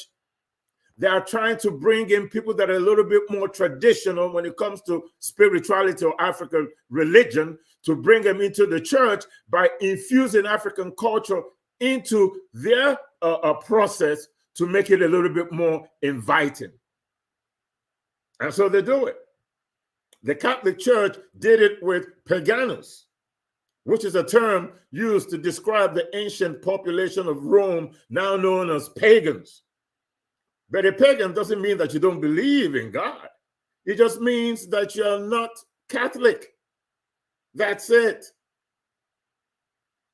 they are trying to bring in people that are a little bit more traditional when it comes to spirituality or African religion, to bring them into the church by infusing African culture into their process to make it a little bit more inviting. And so they do it. The Catholic Church did it with paganus, which is a term used to describe the ancient population of Rome, now known as pagans. But a pagan doesn't mean that you don't believe in God. It just means that you're not Catholic. That's it.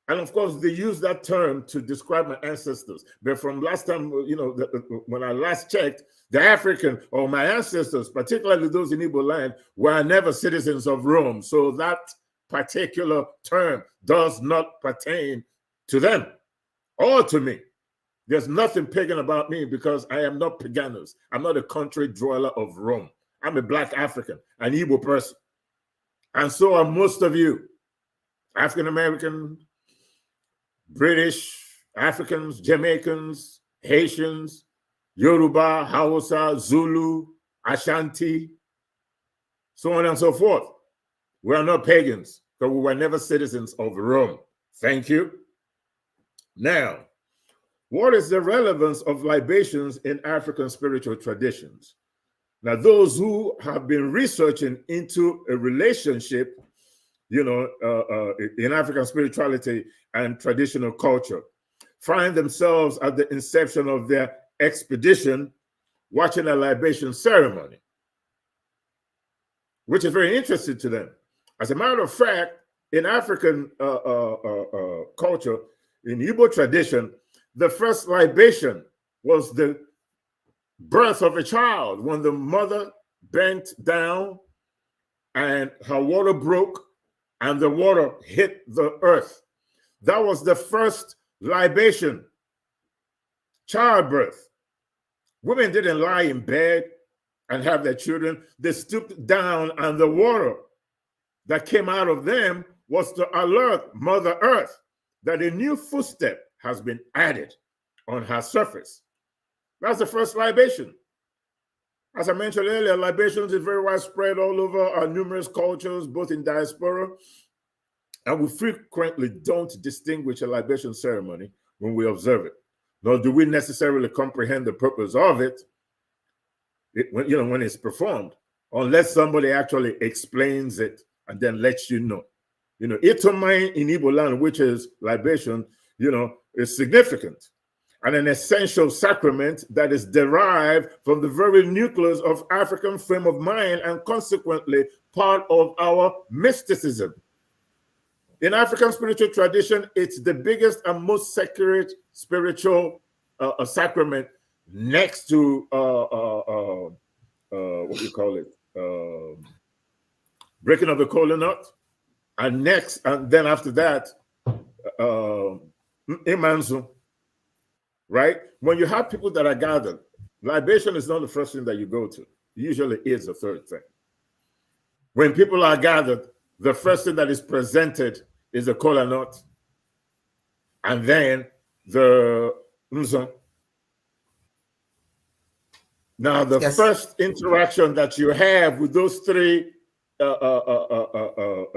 And of course, they use that term to describe my ancestors. But from last time, when I last checked, the African or my ancestors, particularly those in Igbo land, were never citizens of Rome. So that particular term does not pertain to them or to me. There's nothing pagan about me because I am not paganus. I'm not a country dweller of Rome. I'm a Black African, an Igbo person. And so are most of you, African-American, British, Africans, Jamaicans, Haitians, Yoruba, Hausa, Zulu, Ashanti, so on and so forth. We are not pagans because we were never citizens of Rome. Thank you. Now, what is the relevance of libations in African spiritual traditions? Now, those who have been researching into a relationship, in African spirituality and traditional culture, find themselves at the inception of their expedition watching a libation ceremony, which is very interesting to them. As a matter of fact, in African culture, in Igbo tradition, the first libation was the birth of a child, when the mother bent down and her water broke and the water hit the earth. That was the first libation, childbirth. Women didn't lie in bed and have their children. They stooped down, and the water that came out of them was to alert Mother Earth that a new footstep has been added on her surface. That's the first libation. As I mentioned earlier, libations is very widespread all over our numerous cultures, both in diaspora, and we frequently don't distinguish a libation ceremony when we observe it, nor do we necessarily comprehend the purpose of it, when it's performed, unless somebody actually explains it and then lets you know. Itomai in Igbo land, which is libation, is significant and an essential sacrament that is derived from the very nucleus of African frame of mind and consequently part of our mysticism. In African spiritual tradition, it's the biggest and most sacred spiritual sacrament next to what do you call it? Breaking of the Kola Nut. And then after that, Imanzu. Right? When you have people that are gathered, libation is not the first thing that you go to. It usually is the third thing. When people are gathered, the first thing that is presented is the Kola Nut, and then the Nzon. Now, the first interaction that you have with those three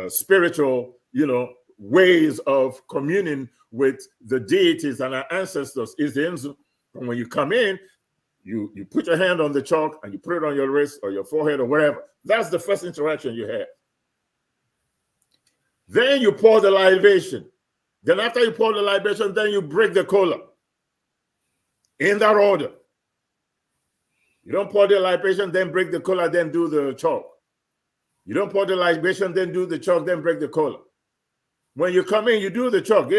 spiritual, ways of communing with the deities and our ancestors is the Nzon. And when you come in, you put your hand on the chalk and you put it on your wrist or your forehead or wherever. That's the first interaction you have. Then you pour the libation. Then after you pour the libation, then you break the kola. In that order. You don't pour the libation, then break the kola, then do the chalk. You don't pour the libation, then do the chalk, then break the kola. When you come in, you do the chalk.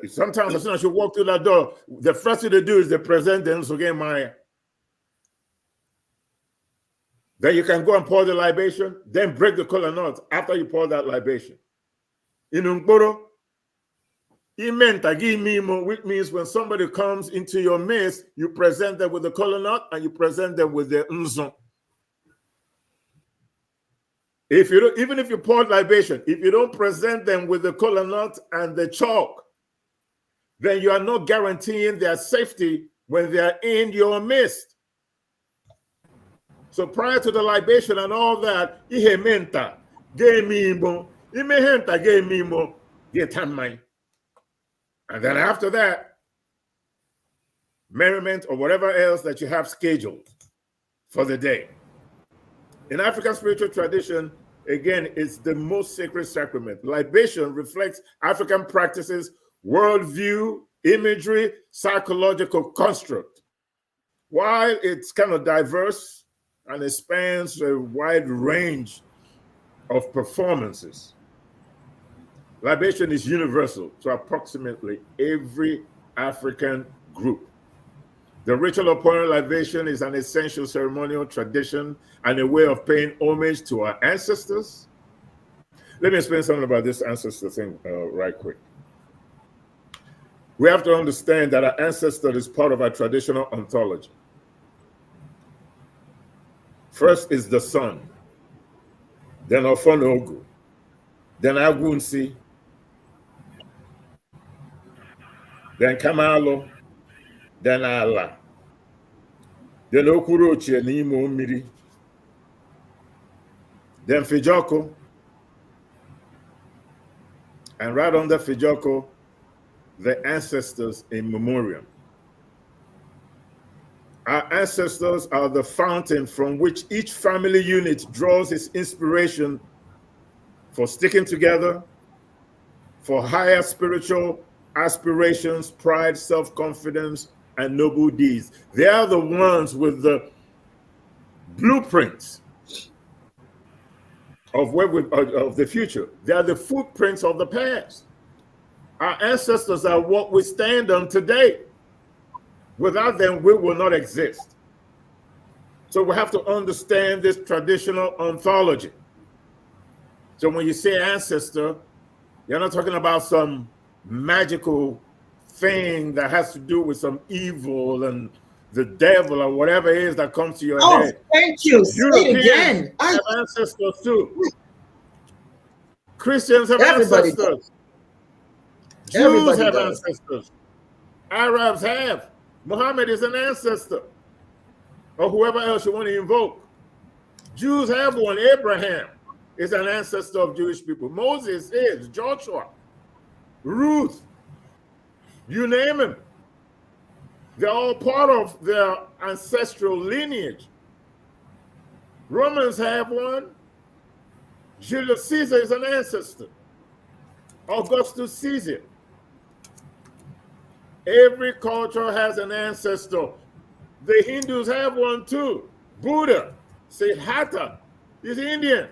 Sometimes as soon as you walk through that door, the first thing they do is they present them so get Maya. Then you can go and pour the libation, then break the kola nut after you pour that libation. In Umboro, which means when somebody comes into your midst, you present them with the kola nut and you present them with the Nzon. Even if you pour libation, if you don't present them with the kola nut and the chalk, then you are not guaranteeing their safety when they are in your midst. So prior to the libation and all that, ihementa, gemimo, imehenta gemimo, getamai. And then after that, merriment or whatever else that you have scheduled for the day. In African spiritual tradition, again, it's the most sacred sacrament. Libation reflects African practices, worldview, imagery, psychological construct. While it's kind of diverse and it spans a wide range of performances, libation is universal to approximately every African group. The ritual of pouring libation is an essential ceremonial tradition and a way of paying homage to our ancestors. Let me explain something about this ancestor thing right quick. We have to understand that our ancestor is part of our traditional ontology. First is the sun, then Ofonogu, then Agunsi, then Kamalo, then Allah, then Okurochi and Imo Miri, then Fijoko, and right under Fijoko, the ancestors in memoriam. Our ancestors are the fountain from which each family unit draws its inspiration for sticking together, for higher spiritual aspirations, pride, self-confidence, and noble deeds. They are the ones with the blueprints of the future. They are the footprints of the past. Our ancestors are what we stand on today. Without them, we will not exist. So we have to understand this traditional ontology. So when you say ancestor, you're not talking about some magical thing that has to do with some evil and the devil or whatever it is that comes to your head. Thank you. Say it again. Have ancestors too. Christians have ancestors. Jews have ancestors. Arabs have. Muhammad is an ancestor. or whoever else you want to invoke. Jews have one. Abraham is an ancestor of Jewish people. Moses is, Joshua, Ruth, you name them. They're all part of their ancestral lineage. Romans have one. Julius Caesar is an ancestor. Augustus Caesar. Every culture has an ancestor. The Hindus have one too. Buddha, Siddhartha, is Indian,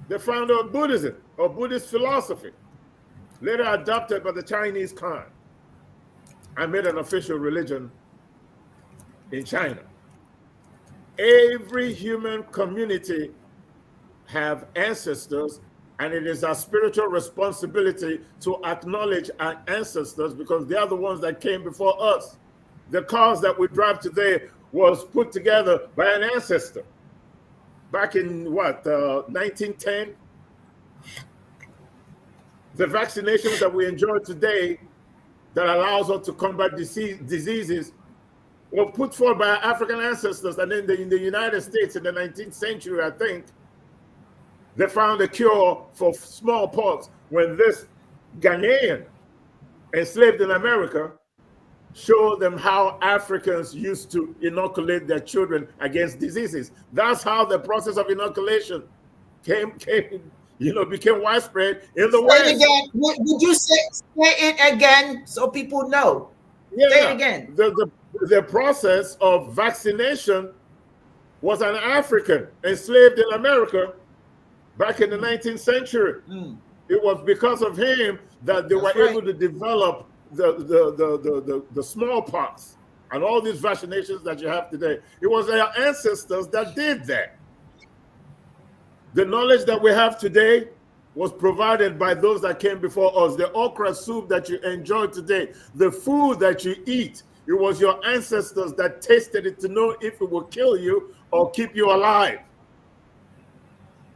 the founder of Buddhism, or Buddhist philosophy, later adopted by the Chinese Khan and made an official religion in China. Every human community have ancestors, and it is our spiritual responsibility to acknowledge our ancestors because they are the ones that came before us. The cars that we drive today was put together by an ancestor back in 1910. The vaccinations that we enjoy today that allows us to combat diseases were put forth by African ancestors. And then in the United States in the 19th century, I think, they found a cure for smallpox when this Ghanaian enslaved in America showed them how Africans used to inoculate their children against diseases. That's how the process of inoculation became widespread in the West. Say it again. Would you say it again so people know? Yeah, say it again. The process of vaccination was an African enslaved in America back in the 19th century. It was because of him that they were able to develop the smallpox and all these vaccinations that you have today. It was our ancestors that did that. The knowledge that we have today was provided by those that came before us. The okra soup that you enjoy today, the food that you eat, it was your ancestors that tasted it to know if it will kill you or keep you alive.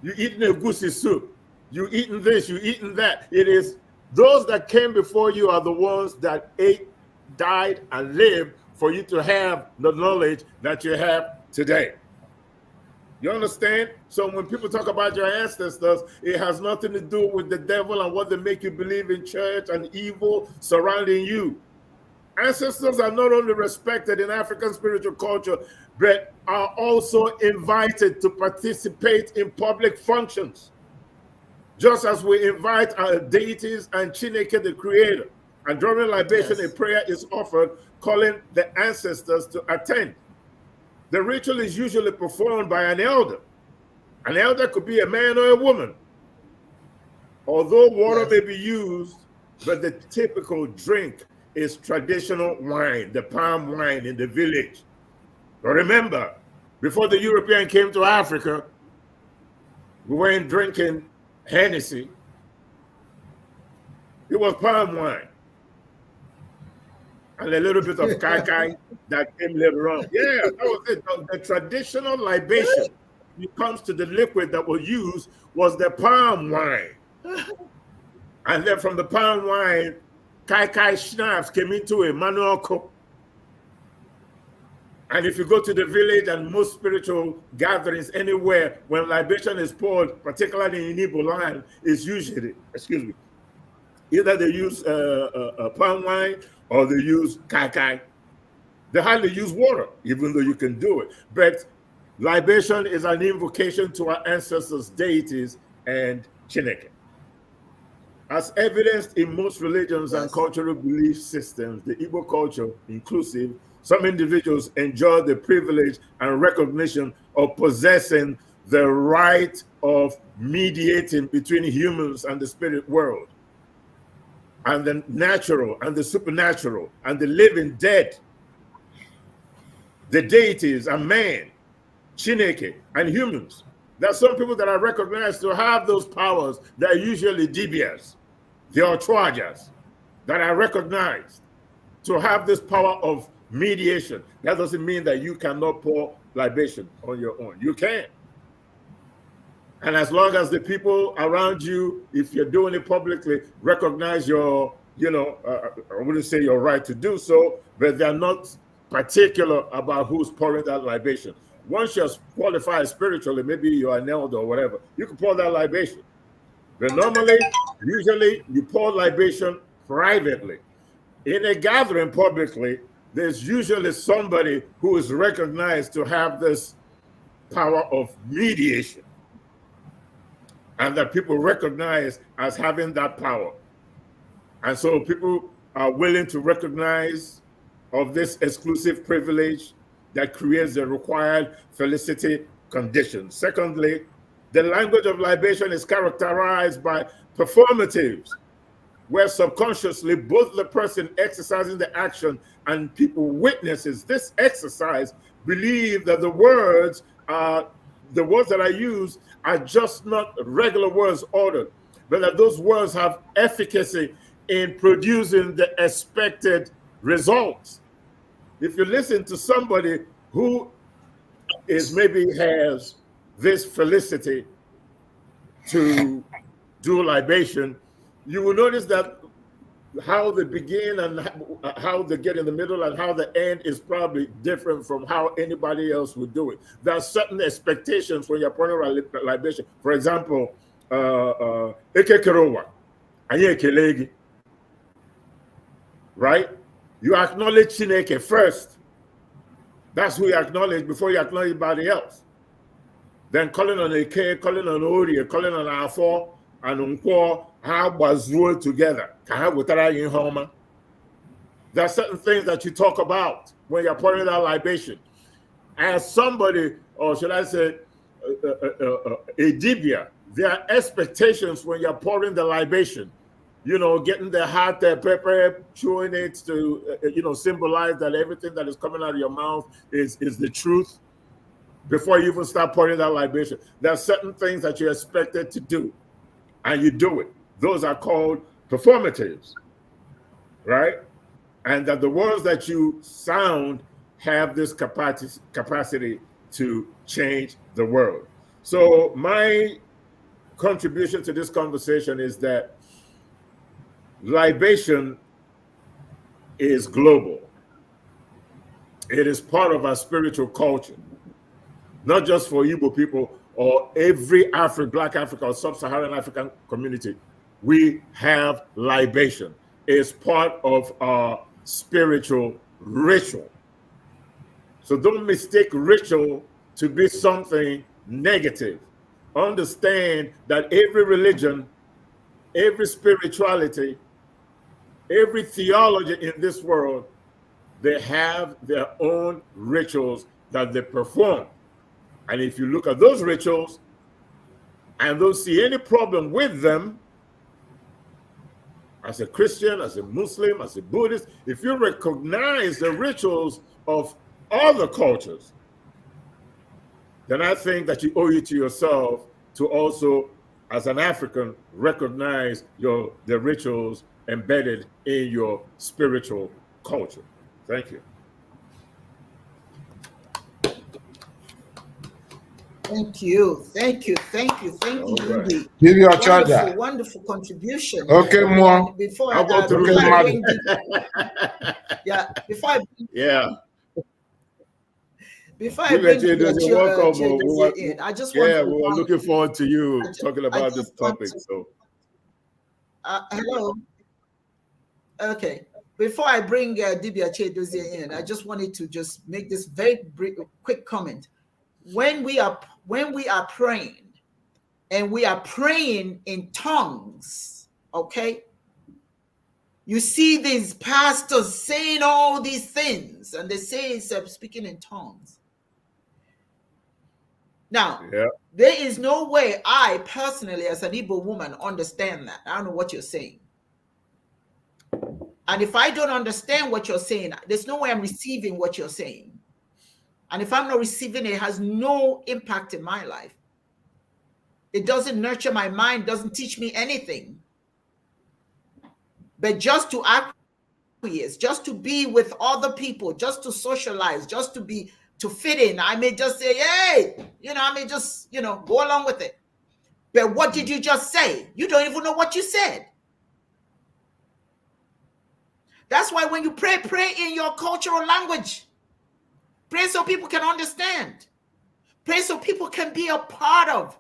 You eating a goosey soup, you eating this, you eating that. It is those that came before you are the ones that ate, died, and lived for you to have the knowledge that you have today. You understand? So when people talk about your ancestors, it has nothing to do with the devil and what they make you believe in church and evil surrounding you. Ancestors are not only respected in African spiritual culture, but are also invited to participate in public functions. Just as we invite our deities and Chineke, the creator. And during libation, a prayer is offered calling the ancestors to attend. The ritual is usually performed by an elder. An elder could be a man or a woman. Although water may be used, but the typical drink is traditional wine, the palm wine in the village. But remember, before the European came to Africa, we weren't drinking Hennessy. It was palm wine. And a little bit of kai that came later on. Yeah, that was it. The traditional libation, when it comes to the liquid that was used, was the palm wine. And then from the palm wine, kai schnapps came into a manual cup. And if you go to the village and most spiritual gatherings anywhere, when libation is poured, particularly in Igbo land, is usually, either they use palm wine or they use kai. They hardly use water, even though you can do it. But libation is an invocation to our ancestors' deities and Chineke. As evidenced in most religions and cultural belief systems, the Igbo culture inclusive, some individuals enjoy the privilege and recognition of possessing the right of mediating between humans and the spirit world, and the natural and the supernatural and the living dead. The deities are man, Chineke, and humans. There are some people that are recognized to have those powers that are usually dibias, the Ochuajas, that are recognized to have this power of mediation. That doesn't mean that you cannot pour libation on your own. You can. And as long as the people around you, if you're doing it publicly, recognize your, I wouldn't say your right to do so, but they're not particular about who's pouring that libation. Once you're qualified spiritually, maybe you're an elder or whatever, you can pour that libation. But normally, usually, you pour libation privately. In a gathering publicly, there's usually somebody who is recognized to have this power of mediation, and that people recognize as having that power. And so people are willing to recognize of this exclusive privilege that creates the required felicity conditions. Secondly, the language of libation is characterized by performatives, where subconsciously both the person exercising the action and people witnesses this exercise believe that the words that I use are just not regular words ordered, but that those words have efficacy in producing the expected results. If you listen to somebody who is maybe has this felicity to do libation, you will notice that how they begin and how they get in the middle and how the end is probably different from how anybody else would do it. There are certain expectations when you're pouring a libation. For example, Ekekerowa, Ayekelegi, right? You acknowledge Chineke first. That's who you acknowledge before you acknowledge anybody else. Then calling on Eke, calling on Ori, calling on Afo, and Nkwo, how was ruled together. There are certain things that you talk about when you're pouring that libation. As somebody, or should I say, a dibia, there are expectations when you're pouring the libation. You know, getting the hot pepper, chewing it to, symbolize that everything that is coming out of your mouth is the truth before you even start pouring that libation. There are certain things that you're expected to do, and you do it. Those are called performatives, right? And that the words that you sound have this capacity to change the world. So my contribution to this conversation is that libation is global. It is part of our spiritual culture, not just for Igbo people or every Black Africa or sub-Saharan African community. We have libation. It's part of our spiritual ritual. So don't mistake ritual to be something negative. Understand that every religion, every spirituality, every theology in this world, they have their own rituals that they perform. And if you look at those rituals and don't see any problem with them, as a Christian, as a Muslim, as a Buddhist, if you recognize the rituals of other cultures, then I think that you owe it to yourself to also, as an African, recognize the rituals embedded in your spiritual culture. Thank you. Thank you. Right. Give your charger. Wonderful contribution. Okay, more. Before I'll go through before I madam. before I bring welcome. in, I just want we were looking forward to you talking about this topic. Hello. Okay. Before I bring Dibia Chedozie in, I just wanted to just make this very quick comment. When we are praying, and we are praying in tongues, okay? You see these pastors saying all these things, and they say it's speaking in tongues. Now, there is no way I personally, as an Igbo woman, understand that. I don't know what you're saying. And if I don't understand what you're saying, there's no way I'm receiving what you're saying. And if I'm not receiving it, it has no impact in my life. It doesn't nurture my mind, doesn't teach me anything. But just to acquiesce, just to be with other people, just to socialize, just to fit in, I may just say, hey, I may just, go along with it. But what did you just say? You don't even know what you said. That's why when you pray in your cultural language. Pray so people can understand. Pray so people can be a part of.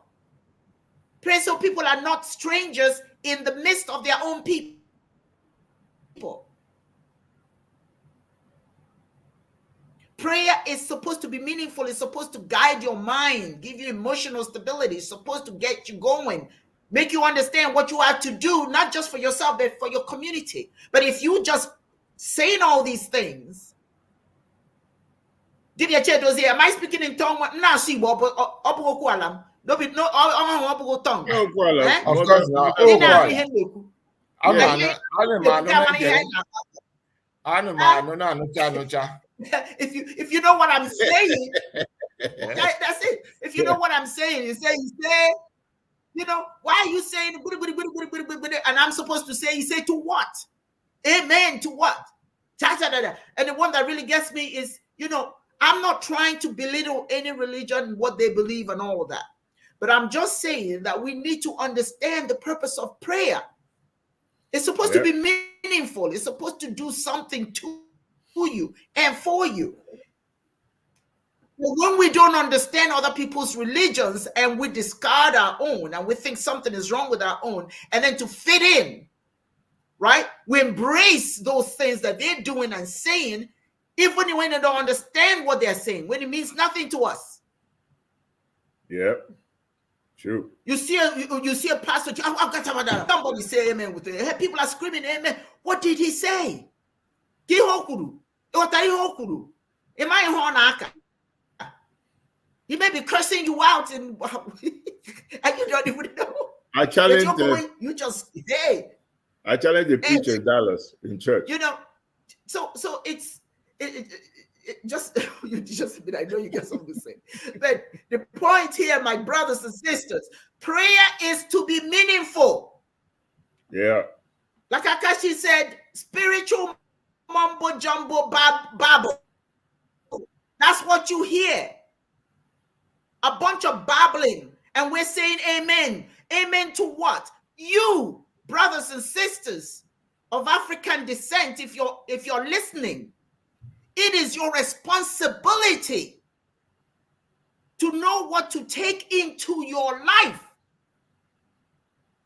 Pray so people are not strangers in the midst of their own people. Prayer is supposed to be meaningful. It's supposed to guide your mind, give you emotional stability. It's supposed to get you going, make you understand what you have to do, not just for yourself, but for your community. But if you just saying all these things, am I speaking in tongue? Now see, no, tongue. No, Kola, Of mother, course not. mother, Oh, Kola. If you know what I'm saying, that's it. If you know what I'm saying, you say, you know, why are you saying, and I'm supposed to say, you say to what? Amen to what? And the one that really gets me is, you know, I'm not trying to belittle any religion, what they believe and all of that. But I'm just saying that we need to understand the purpose of prayer. It's supposed to be meaningful. It's supposed to do something to you and for you. When we don't understand other people's religions and we discard our own and we think something is wrong with our own, and then to fit in, right? We embrace those things that they're doing and saying, even when they don't understand what they're saying, when it means nothing to us. Yep. True. You see a pastor, somebody say amen with it. People are screaming amen. What did he say? He may be cursing you out and you don't even know. I challenge I challenge the preacher in Dallas in church. You know, so it's just you just I know you got something to say. But the point here, my brothers and sisters, prayer is to be meaningful. Yeah. Like Akashi said, spiritual mumbo jumbo babble. That's what you hear. A bunch of babbling, and we're saying amen. Amen to what? You, brothers and sisters of African descent, if you're listening, it is your responsibility to know what to take into your life,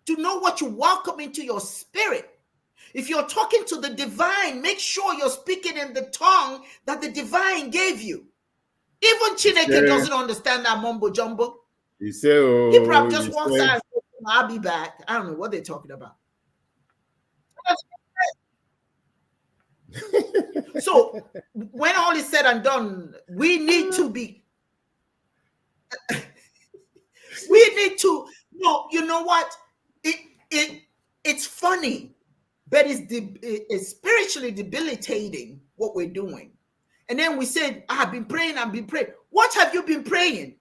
to know what you welcome into your spirit. If you're talking to the divine, make sure you're speaking in the tongue that the divine gave you. Even Chineke doesn't understand that mumbo jumbo. He said, he probably just walks out and says, I'll be back. I don't know what they're talking about. So when all is said and done, we need to be no, you know what? It's funny, but it's spiritually debilitating what we're doing. And then we said, I've been praying. What have you been praying?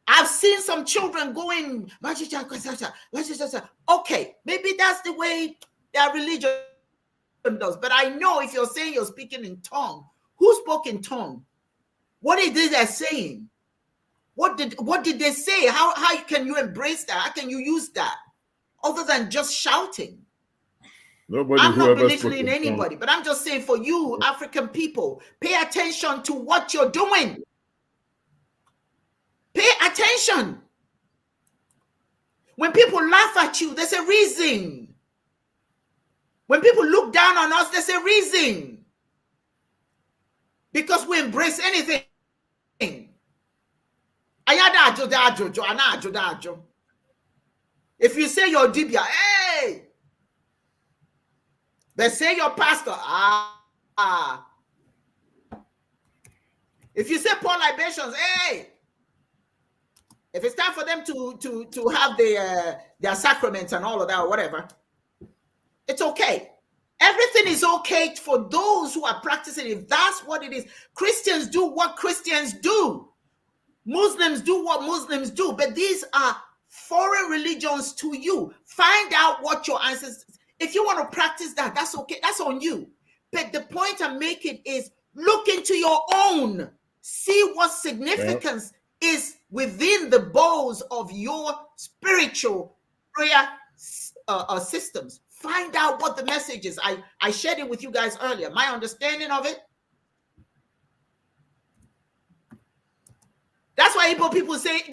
I've seen some children going, okay, maybe that's the way their religion does. But I know if you're saying you're speaking in tongue, who spoke in tongue? What is it they're saying? What did they say? How can you embrace that? How can you use that? Other than just shouting. I'm not belittling anybody, but I'm just saying for you, African people, pay attention to what you're doing. Pay attention. When people laugh at you, there's a reason. When people look down on us, there's a reason. Because we embrace anything. If you say you're Dibia, hey! But say your pastor, if you say pour libations, hey! If it's time for them to have their sacraments and all of that or whatever, it's okay. Everything is okay for those who are practicing. If that's what it is, Christians do what Christians do. Muslims do what Muslims do. But these are foreign religions to you. Find out what your ancestors. If you want to practice that, that's okay. That's on you. But the point I'm making is look into your own. See what significance is within the bowls of your spiritual prayer systems. Find out what the message is. I shared it with you guys earlier. My understanding of it That's why Igbo people say,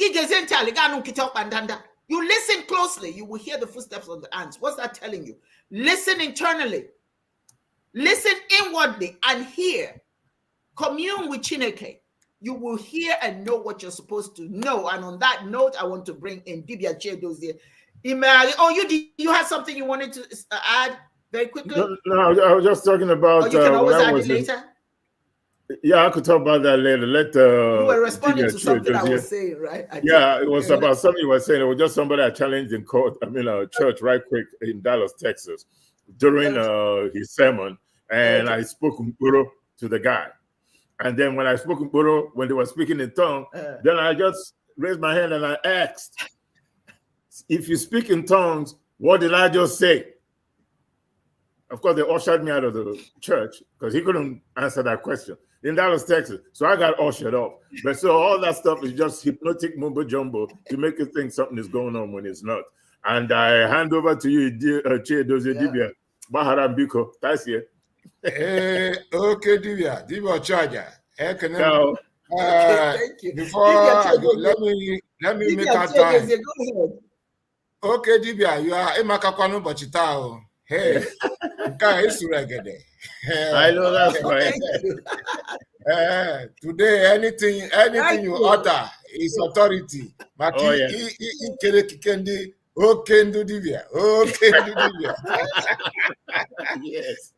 you listen closely, you will hear the footsteps of the ants. What's that telling you? Listen internally, listen inwardly, and hear. Commune with Chineke. You will hear and know what you're supposed to know. And on that note, I want to bring in Dibia Chedozie. Oh, you had something you wanted to add very quickly? No, I was just talking about. Or you can always add it later. Yeah, I could talk about that later. You were responding to something I was saying, right? It was about something you were saying. It was just somebody I challenged in court. Church right quick in Dallas, Texas, during his sermon, and I spoke Mburo to the guy. And then when I spoke Mburo, when they were speaking in tongue, then I just raised my hand and I asked, if you speak in tongues, what did I just say? Of course, they ushered me out of the church because he couldn't answer that question in Dallas, Texas. So I got ushered off. But so all that stuff is just hypnotic mumbo jumbo to make you think something is going on when it's not. And I hand over to you, Chidozie Dibia. Bahara Biko. That's here. Okay, Dibia Charger. Thank you. Before I go, let me make our time. Okay, Dibia, you are Emakakwano Bachitao. Hey, I know that's right. Today, anything you utter is authority. Oh, yeah. Yes.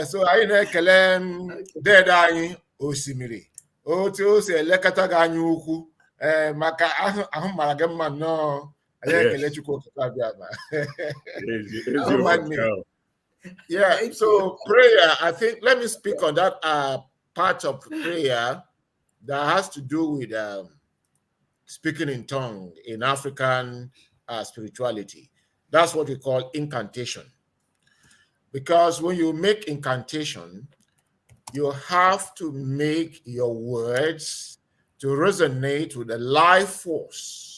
So I know dead eye osimiri. Otu se lekata ga anya ukwu. Maka ahụ mara gị mma nnọọ. Yeah, so prayer, I think, let me speak on that part of prayer that has to do with speaking in tongue in African spirituality. That's what we call incantation. Because when you make incantation, you have to make your words to resonate with the life force.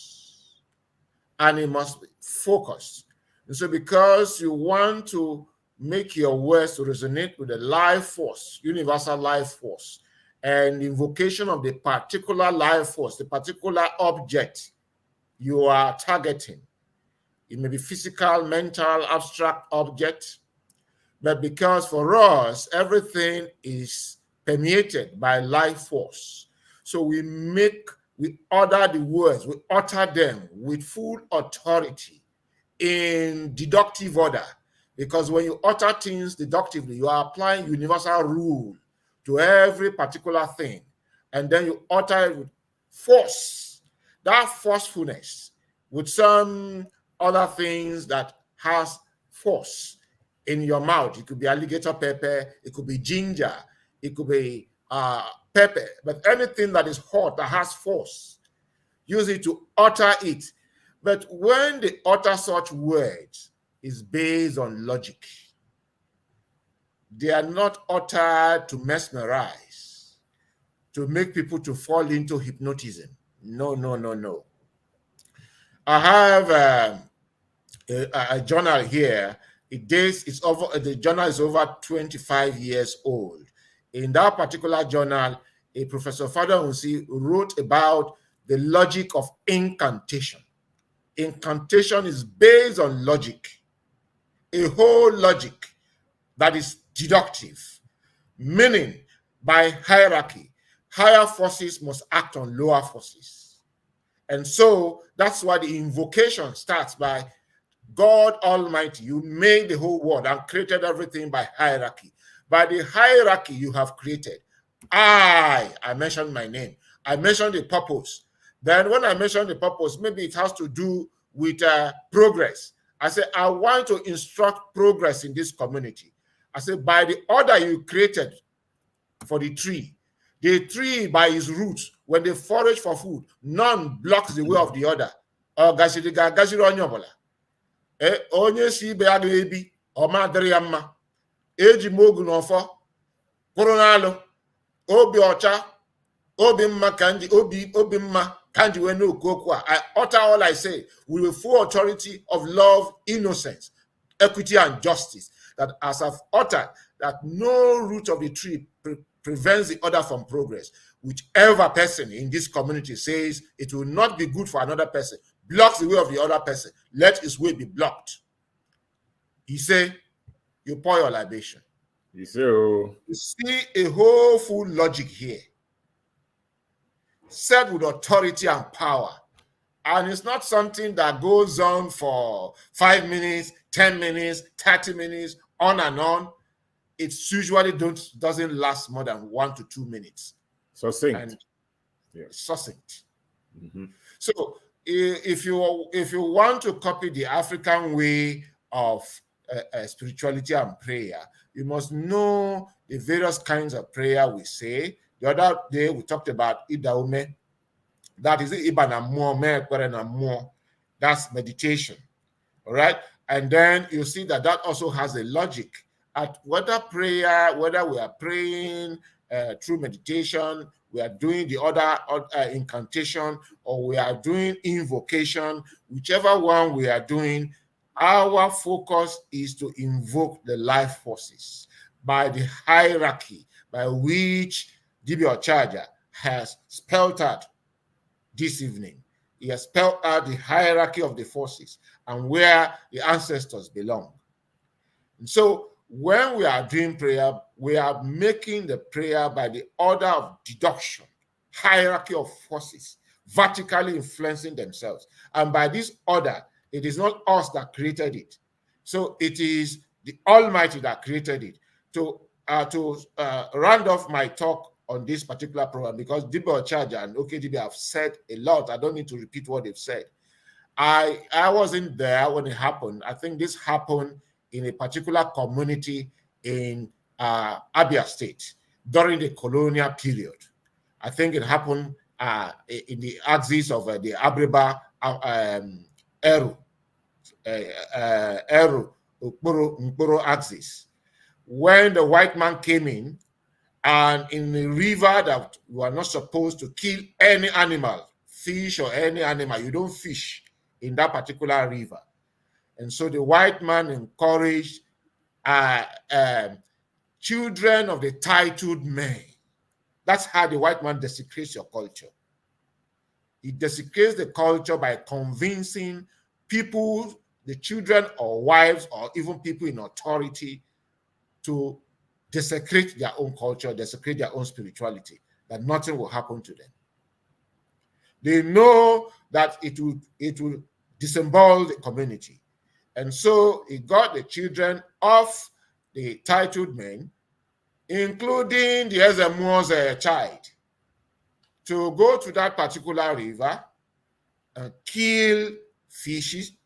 And it must be focused. And so because you want to make your words to resonate with the life force, universal life force, and invocation of the particular life force, the particular object you are targeting. It may be physical, mental, abstract object, but because for us, everything is permeated by life force. So we order the words, we utter them with full authority in deductive order. Because when you utter things deductively, you are applying universal rule to every particular thing. And then you utter it with force, that forcefulness, with some other things that has force in your mouth. It could be alligator pepper, it could be ginger, it could be pepper, but anything that is hot, that has force, use it to utter it. But when they utter such words, is based on logic. They are not uttered to mesmerize, to make people to fall into hypnotism. No. I have a journal here. The journal is over 25 years old. In that particular journal, a Professor Father Unsi wrote about the logic of incantation. Incantation is based on logic, a whole logic that is deductive, meaning by hierarchy, higher forces must act on lower forces. And so that's why the invocation starts by God Almighty. You made the whole world and created everything by hierarchy. By the hierarchy you have created, I mentioned my name. I mentioned the purpose. Then when I mentioned the purpose, maybe it has to do with progress. I said, I want to instruct progress in this community. I said, by the order you created for the tree by its roots, when they forage for food, none blocks the way of the other. Onye si ibe ya ga-ebi ọma dịrị ya mma eji m ogu n'ọfọ kwụrụ n'alụ obi ọcha obi mma ka nji wee n'okwu okwu a. I utter all I say with the full authority of love, innocence, equity, and justice, that as I've uttered that no root of the tree prevents the other from progress. whichever person in this community says it will not be good for another person, blocks the way of the other person, let his way be blocked. He say, you pour your libation. He say, oh, You see a whole full logic here, said with authority and power. And it's not something that goes on for 5 minutes, 10 minutes, 30 minutes, on and on. It usually doesn't last more than 1 to 2 minutes. succinct. And Yes. succinct. Mm-hmm. So if you want to copy the African way of spirituality and prayer, you must know the various kinds of prayer we say. The other day we talked about Idaume. That is Ibana. That's meditation. All right. And then you see that also has a logic. At whether we are praying through meditation, we are doing the other incantation, or we are doing invocation, whichever one we are doing, our focus is to invoke the life forces by the hierarchy by which Dibia Charger has spelled out this evening. He has spelled out the hierarchy of the forces and where the ancestors belong. And so when we are doing prayer, we are making the prayer by the order of deduction, hierarchy of forces, vertically influencing themselves. And by this order, it is not us that created it. So it is the Almighty that created it. To round off my talk on this particular program, because Dibia Charger and OKDB have said a lot. I don't need to repeat what they've said. I wasn't there when it happened. I think this happened in a particular community in Abia State during the colonial period. I think it happened in the axis of the Abreba Eru Ukpuru axis, when the white man came in, and in the river that you are not supposed to kill any animal, fish or any animal, you don't fish in that particular river. And so the white man encouraged children of the titled men. That's how the white man desecrates your culture. He desecrates the culture by convincing people, the children or wives, or even people in authority, to desecrate their own culture, desecrate their own spirituality, that nothing will happen to them. They know that it will disembowel the community. And so he got the children of the titled men, including the Ezemuo's child, to go to that particular river and kill fishes.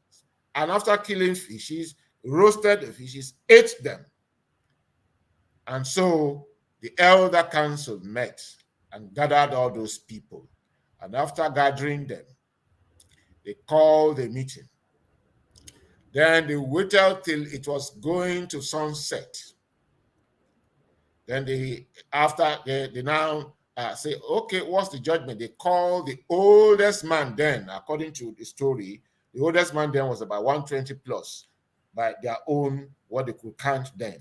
And after killing fishes, roasted the fishes, ate them. And so the elder council met and gathered all those people. And after gathering them, they called a meeting. Then they waited till it was going to sunset. Then they now say, okay, what's the judgment? They call the oldest man then, according to the story, the oldest man then was about 120 plus by their own, what they could count then.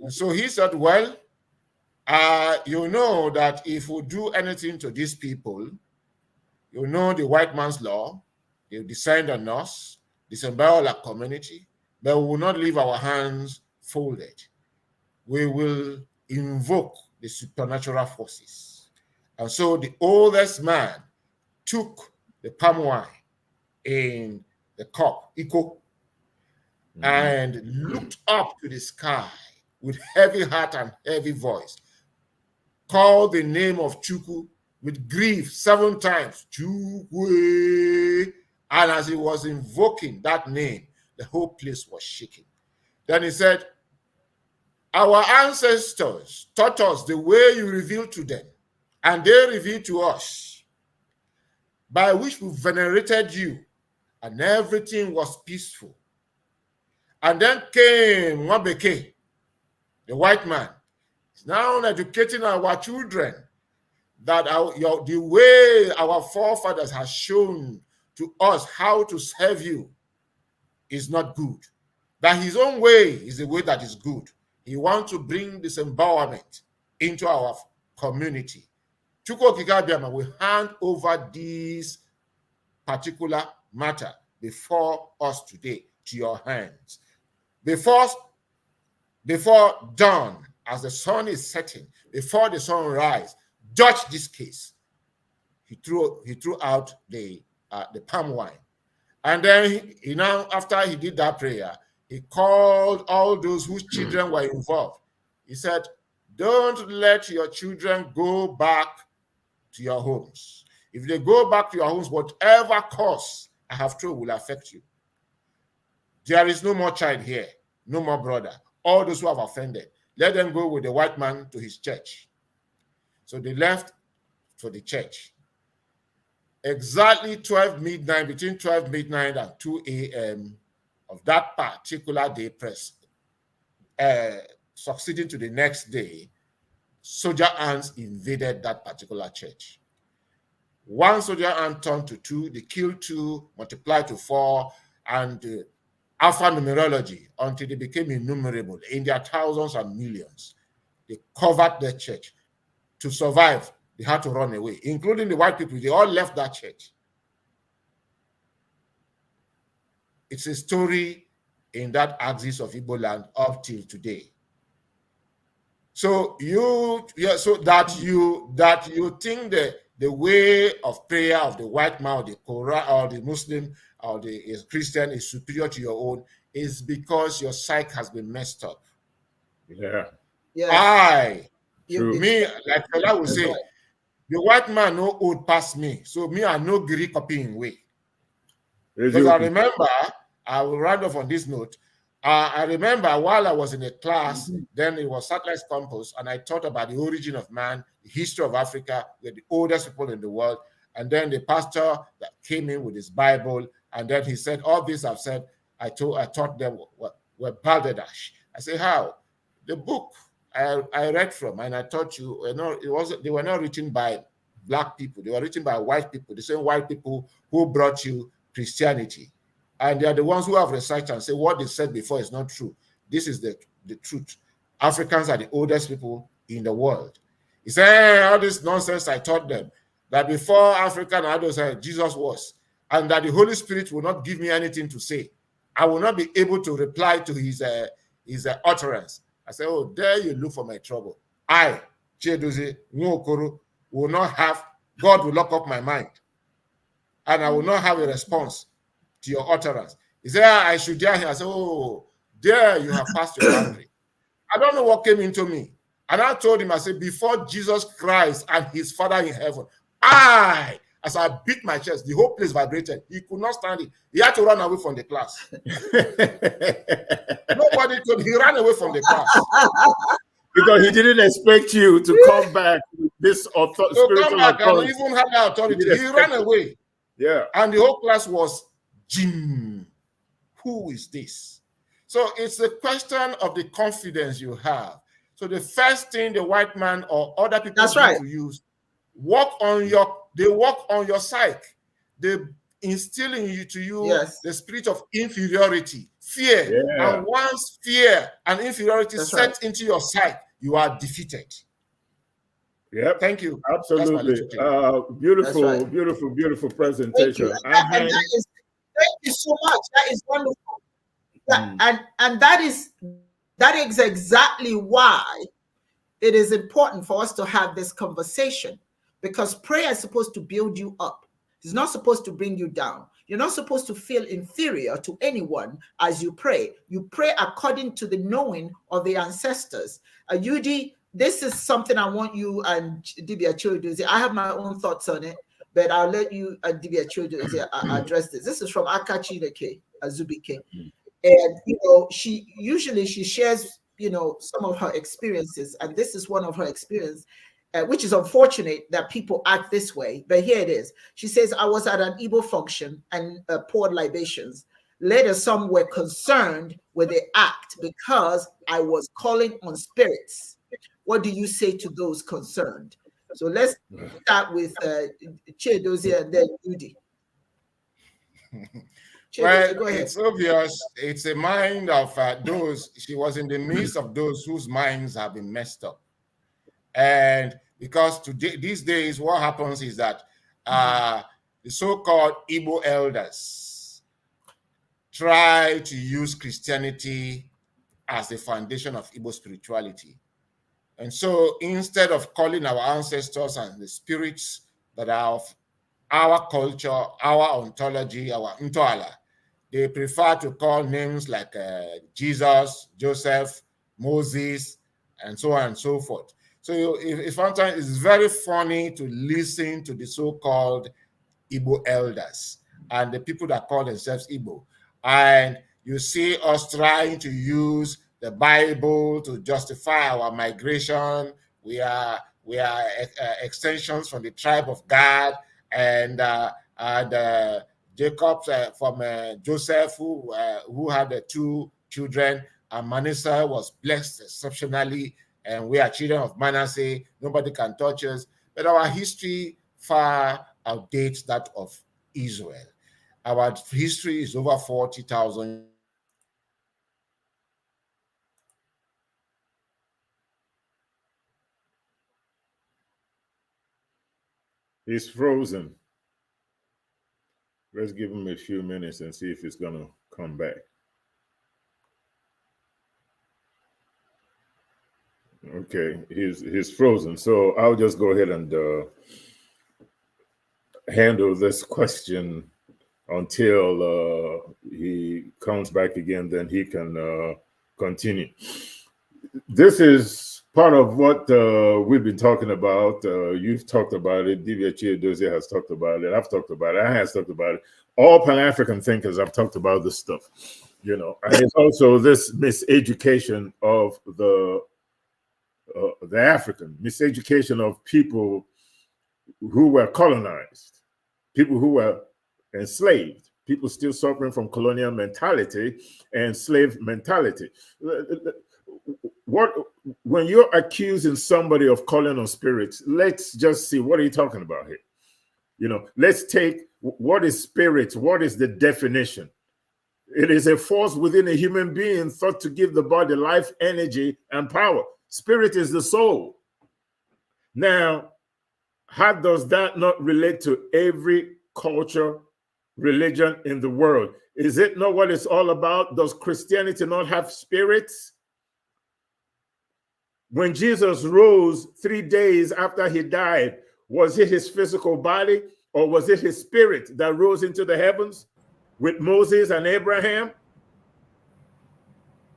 And so he said, well, you know that if we do anything to these people, you know the white man's law, they'll descend on us, disembowel our community, but we will not leave our hands folded. We will invoke the supernatural forces. And so the oldest man took the palm wine in the cup, Iko, and looked up to the sky with heavy heart and heavy voice, called the name of Chukwu with grief 7 times, Chukwu. And as he was invoking that name, the whole place was shaking. Then he said, our ancestors taught us the way you revealed to them, and they revealed to us, by which we venerated you, and everything was peaceful. And then came Wabeke, the white man. He's now educating our children that the way our forefathers have shown to us how to serve you is not good. That his own way is the way that is good. He wants to bring this empowerment into our community. Chukwu Okike Abiama will hand over this particular matter before us today to your hands. Before dawn, as the sun is setting, before the sun rise, judge this case. He threw out the palm wine. And then he now, after he did that prayer, he called all those whose children were involved. He said, don't let your children go back to your homes. If they go back to your homes, whatever course I have thrown will affect you. There is no more child here, no more brother. All those who have offended, let them go with the white man to his church. So they left for the church. Exactly 12 midnight, between 12 midnight and 2 a.m. of that particular day, succeeding to the next day, soldier ants invaded that particular church. One soldier ant turned to 2, they killed 2, multiplied to 4, and alpha numerology until they became innumerable in their thousands and millions. They covered the church. To survive, they had to run away, including the white people. They all left that church. It's a story in that axis of Igbo land up till today. So you think that the way of prayer of the white man, or the Quran, or the Muslim, or the Christian is superior to your own is because your psyche has been messed up. Yeah. Yes. Me, like Fela would say, the white man no old past me, so me I no Greek copying way. Because I remember, I will round off on this note. I remember while I was in a class, then it was Satellite Campus, and I taught about the origin of man, the history of Africa. We're the oldest people in the world. And then the pastor that came in with his Bible, and then he said, all this I've said, I taught them were Bangladesh. I say, how? The book I read from, and I taught you, they were not written by black people. They were written by white people, the same white people who brought you Christianity. And they are the ones who have researched and say what they said before is not true. This is the truth. Africans are the oldest people in the world. He said, all this nonsense I taught them, that before African adults, Jesus was, and that the Holy Spirit will not give me anything to say. I will not be able to reply to his utterance. I said, oh, there you look for my trouble. I, Chedozie Nwokoro, will not have, God will lock up my mind, and I will not have a response to your utterance. He said, I should dare him. I said, oh, there you have passed your boundary. I don't know what came into me. And I told him, I said, before Jesus Christ and his Father in heaven, as I beat my chest, the whole place vibrated. He could not stand it. He had to run away from the class. Nobody could. He ran away from the class. Because he didn't expect you to come back with this spiritual authority. And even have that authority. He ran away. Yeah. And the whole class was, Jim, who is this? So it's the question of the confidence you have. So the first thing the white man or other people need to use, they work on your psyche. They instill in you the spirit of inferiority, fear. Yeah. And once fear and inferiority set into your psyche, you are defeated. Yep. Thank you. Absolutely. Beautiful, beautiful presentation. Thank you so much. That is wonderful. And that is exactly why it is important for us to have this conversation, because prayer is supposed to build you up. It's not supposed to bring you down. You're not supposed to feel inferior to anyone as you pray. You pray according to the knowing of the ancestors. UD, this is something I want you and Dibia Children. I have my own thoughts on it, but I'll let you and Dibia Children address this. This is from Akachi Neke Azubike. And she shares some of her experiences, and this is one of her experiences, which is unfortunate that people act this way, but here it is. She says, I was at an Igbo function and poured libations. Later, some were concerned with the act because I was calling on spirits. What do you say to those concerned? So let's start with Chedozie and then Udi. Well, it's obvious. It's a mind of those. She was in the midst of those whose minds have been messed up. And because today, these days, what happens is that the so-called Igbo elders try to use Christianity as the foundation of Igbo spirituality. And so instead of calling our ancestors and the spirits that are of our culture, our ontology, our Ntoala, they prefer to call names like Jesus, Joseph, Moses, and so on and so forth. So sometimes it's very funny to listen to the so-called Igbo elders and the people that call themselves Igbo. And you see us trying to use the Bible to justify our migration. We are extensions from the tribe of Gad, and Jacob from Joseph, who had the two children, and Manasseh was blessed exceptionally, and we are children of Manasseh. Nobody can touch us. But our history far outdates that of Israel. Our history is over 40,000. He's frozen. Let's give him a few minutes and see if it's going to come back. Okay, he's frozen. So I'll just go ahead and handle this question until he comes back again. Then he can continue. This is part of what we've been talking about. You've talked about it. Divya Chiedozie has talked about it. I've talked about it. I have talked about it. All Pan-African thinkers have talked about this stuff. You know, and it's also this miseducation of the African, miseducation of people who were colonized, people who were enslaved, people still suffering from colonial mentality and slave mentality. When you're accusing somebody of calling on spirits, let's just see, what are you talking about here? You know, let's take, what is spirit? What is the definition? It is a force within a human being thought to give the body life, energy, and power. Spirit is the soul. Now, how does that not relate to every culture, religion in the world? Is it not what it's all about? Does Christianity not have spirits? When Jesus rose 3 days after he died, was it his physical body or was it his spirit that rose into the heavens with Moses and Abraham?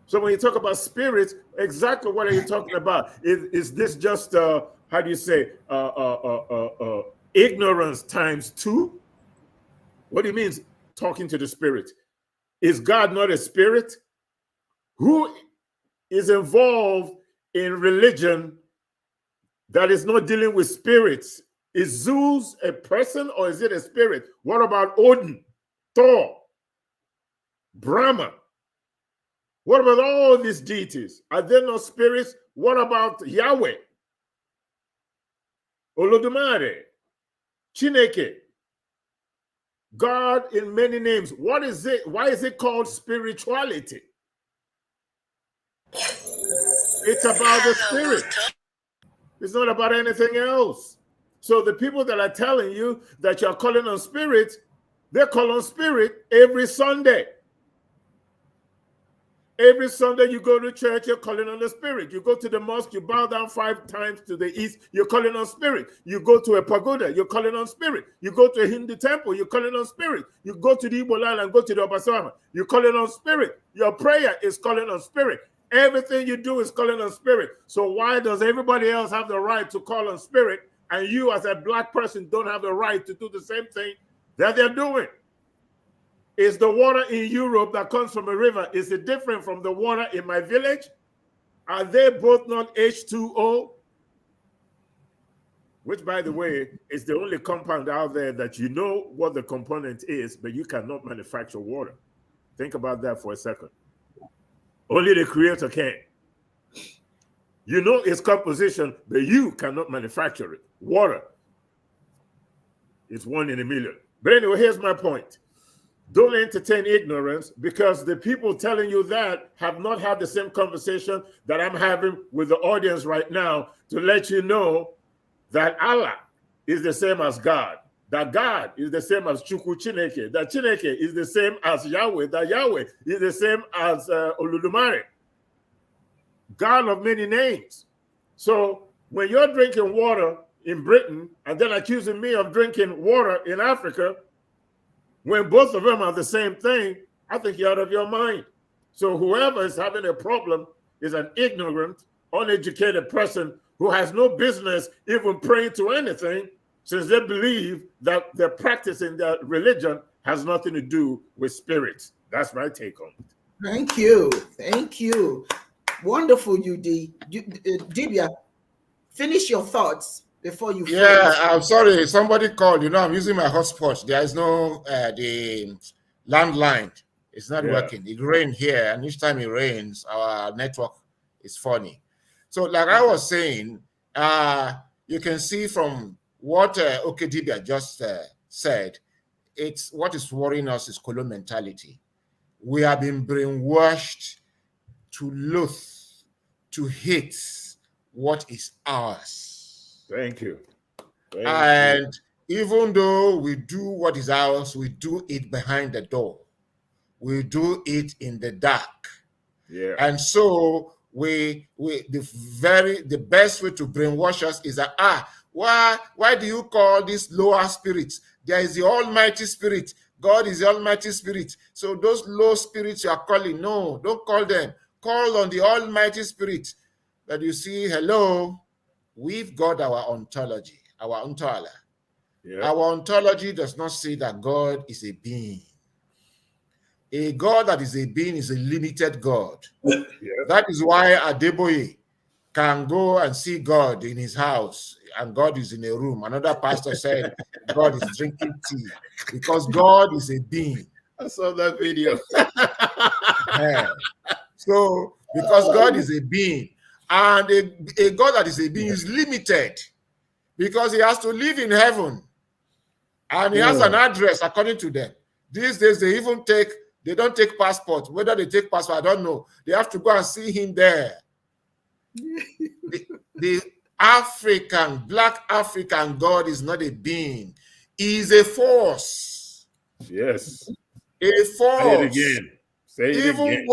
So when you talk about spirits, exactly what are you talking about? Is this just, how do you say, ignorance times 2? What do you mean talking to the spirit? Is God not a spirit? Who is involved in religion that is not dealing with spirits? Is Zeus a person or is it a spirit? What about Odin, Thor, Brahma? What about all these deities? Are they not spirits? What about Yahweh, Olodumare, Chineke, God in many names? What is it? Why is it called spirituality? It's about the spirit. It's not about anything else. So the people that are telling you that you're calling on spirit, they call on spirit every Sunday. Every Sunday you go to church, you're calling on the spirit. You go to the mosque, you bow down 5 times to the east, you're calling on spirit. You go to a pagoda, you're calling on spirit. You go to a Hindu temple, you're calling on spirit. You go to the Igbo land and go to the Obasama, you're calling on spirit. Your prayer is calling on spirit. Everything you do is calling on spirit. So why does everybody else have the right to call on spirit and you as a black person don't have the right to do the same thing that they're doing? Is the water in Europe that comes from a river, is it different from the water in my village? Are they both not H2O? Which, by the way, is the only compound out there that you know what the component is, but you cannot manufacture water. Think about that for a second. Only the creator can. You know its composition, but you cannot manufacture it. Water is 1 in a million. But anyway, here's my point. Don't entertain ignorance, because the people telling you that have not had the same conversation that I'm having with the audience right now to let you know that Allah is the same as God, that God is the same as Chukwu Chineke, that Chineke is the same as Yahweh, that Yahweh is the same as Oludumare, God of many names. So when you're drinking water in Britain and then accusing me of drinking water in Africa, when both of them are the same thing, I think you're out of your mind. So whoever is having a problem is an ignorant, uneducated person who has no business even praying to anything, since they believe that their practice in their religion has nothing to do with spirits. That's my take on it. Thank you. Thank you. Wonderful, UD. Dibia, finish your thoughts before you Yeah, I'm sorry. Somebody called. I'm using my hotspot. There is no the landline. It's not working. It rained here, and each time it rains, our network is funny. So, like I was saying, you can see from what Okedibia just said, it's what is worrying us is colonial mentality. We have been brainwashed to loathe, to hate what is ours. Thank you. And even though we do what is ours, we do it behind the door. We do it in the dark. Yeah. And so the best way to brainwash us is that why do you call these lower spirits? There is the Almighty Spirit. God is the Almighty Spirit. So those low spirits you are calling, no, don't call them. Call on the Almighty Spirit. But you see, hello, we've got our ontology, our ontala. Yeah. Our ontology does not say that God is a being. A God that is a being is a limited God. Yeah. That is why Adeboye can go and see God in his house and God is in a room. Another pastor said God is drinking tea because God is a being. I saw that video. Yeah. So, because God is a being, and a God that is a being is limited because he has to live in heaven and he has an address according to them. These days, they don't take passport. Whether they take passport, I don't know. They have to go and see him there. The Black African God is not a being. He is a force. Yes. A force. Say it again. Say it Even again.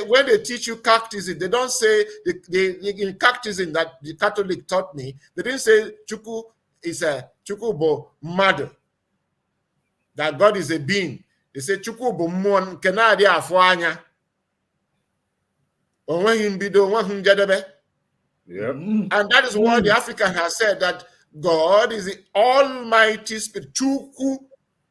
when they teach you catechism, they don't say in catechism that the Catholic taught me. They didn't say Chukwu is a Chukwubo mother. That God is a being. They say Chukwubo mon kenadi afwanya. Onwehim bido onwehim jedebe. Yep. And that is what the African has said, that God is the Almighty Spirit, Chukwu,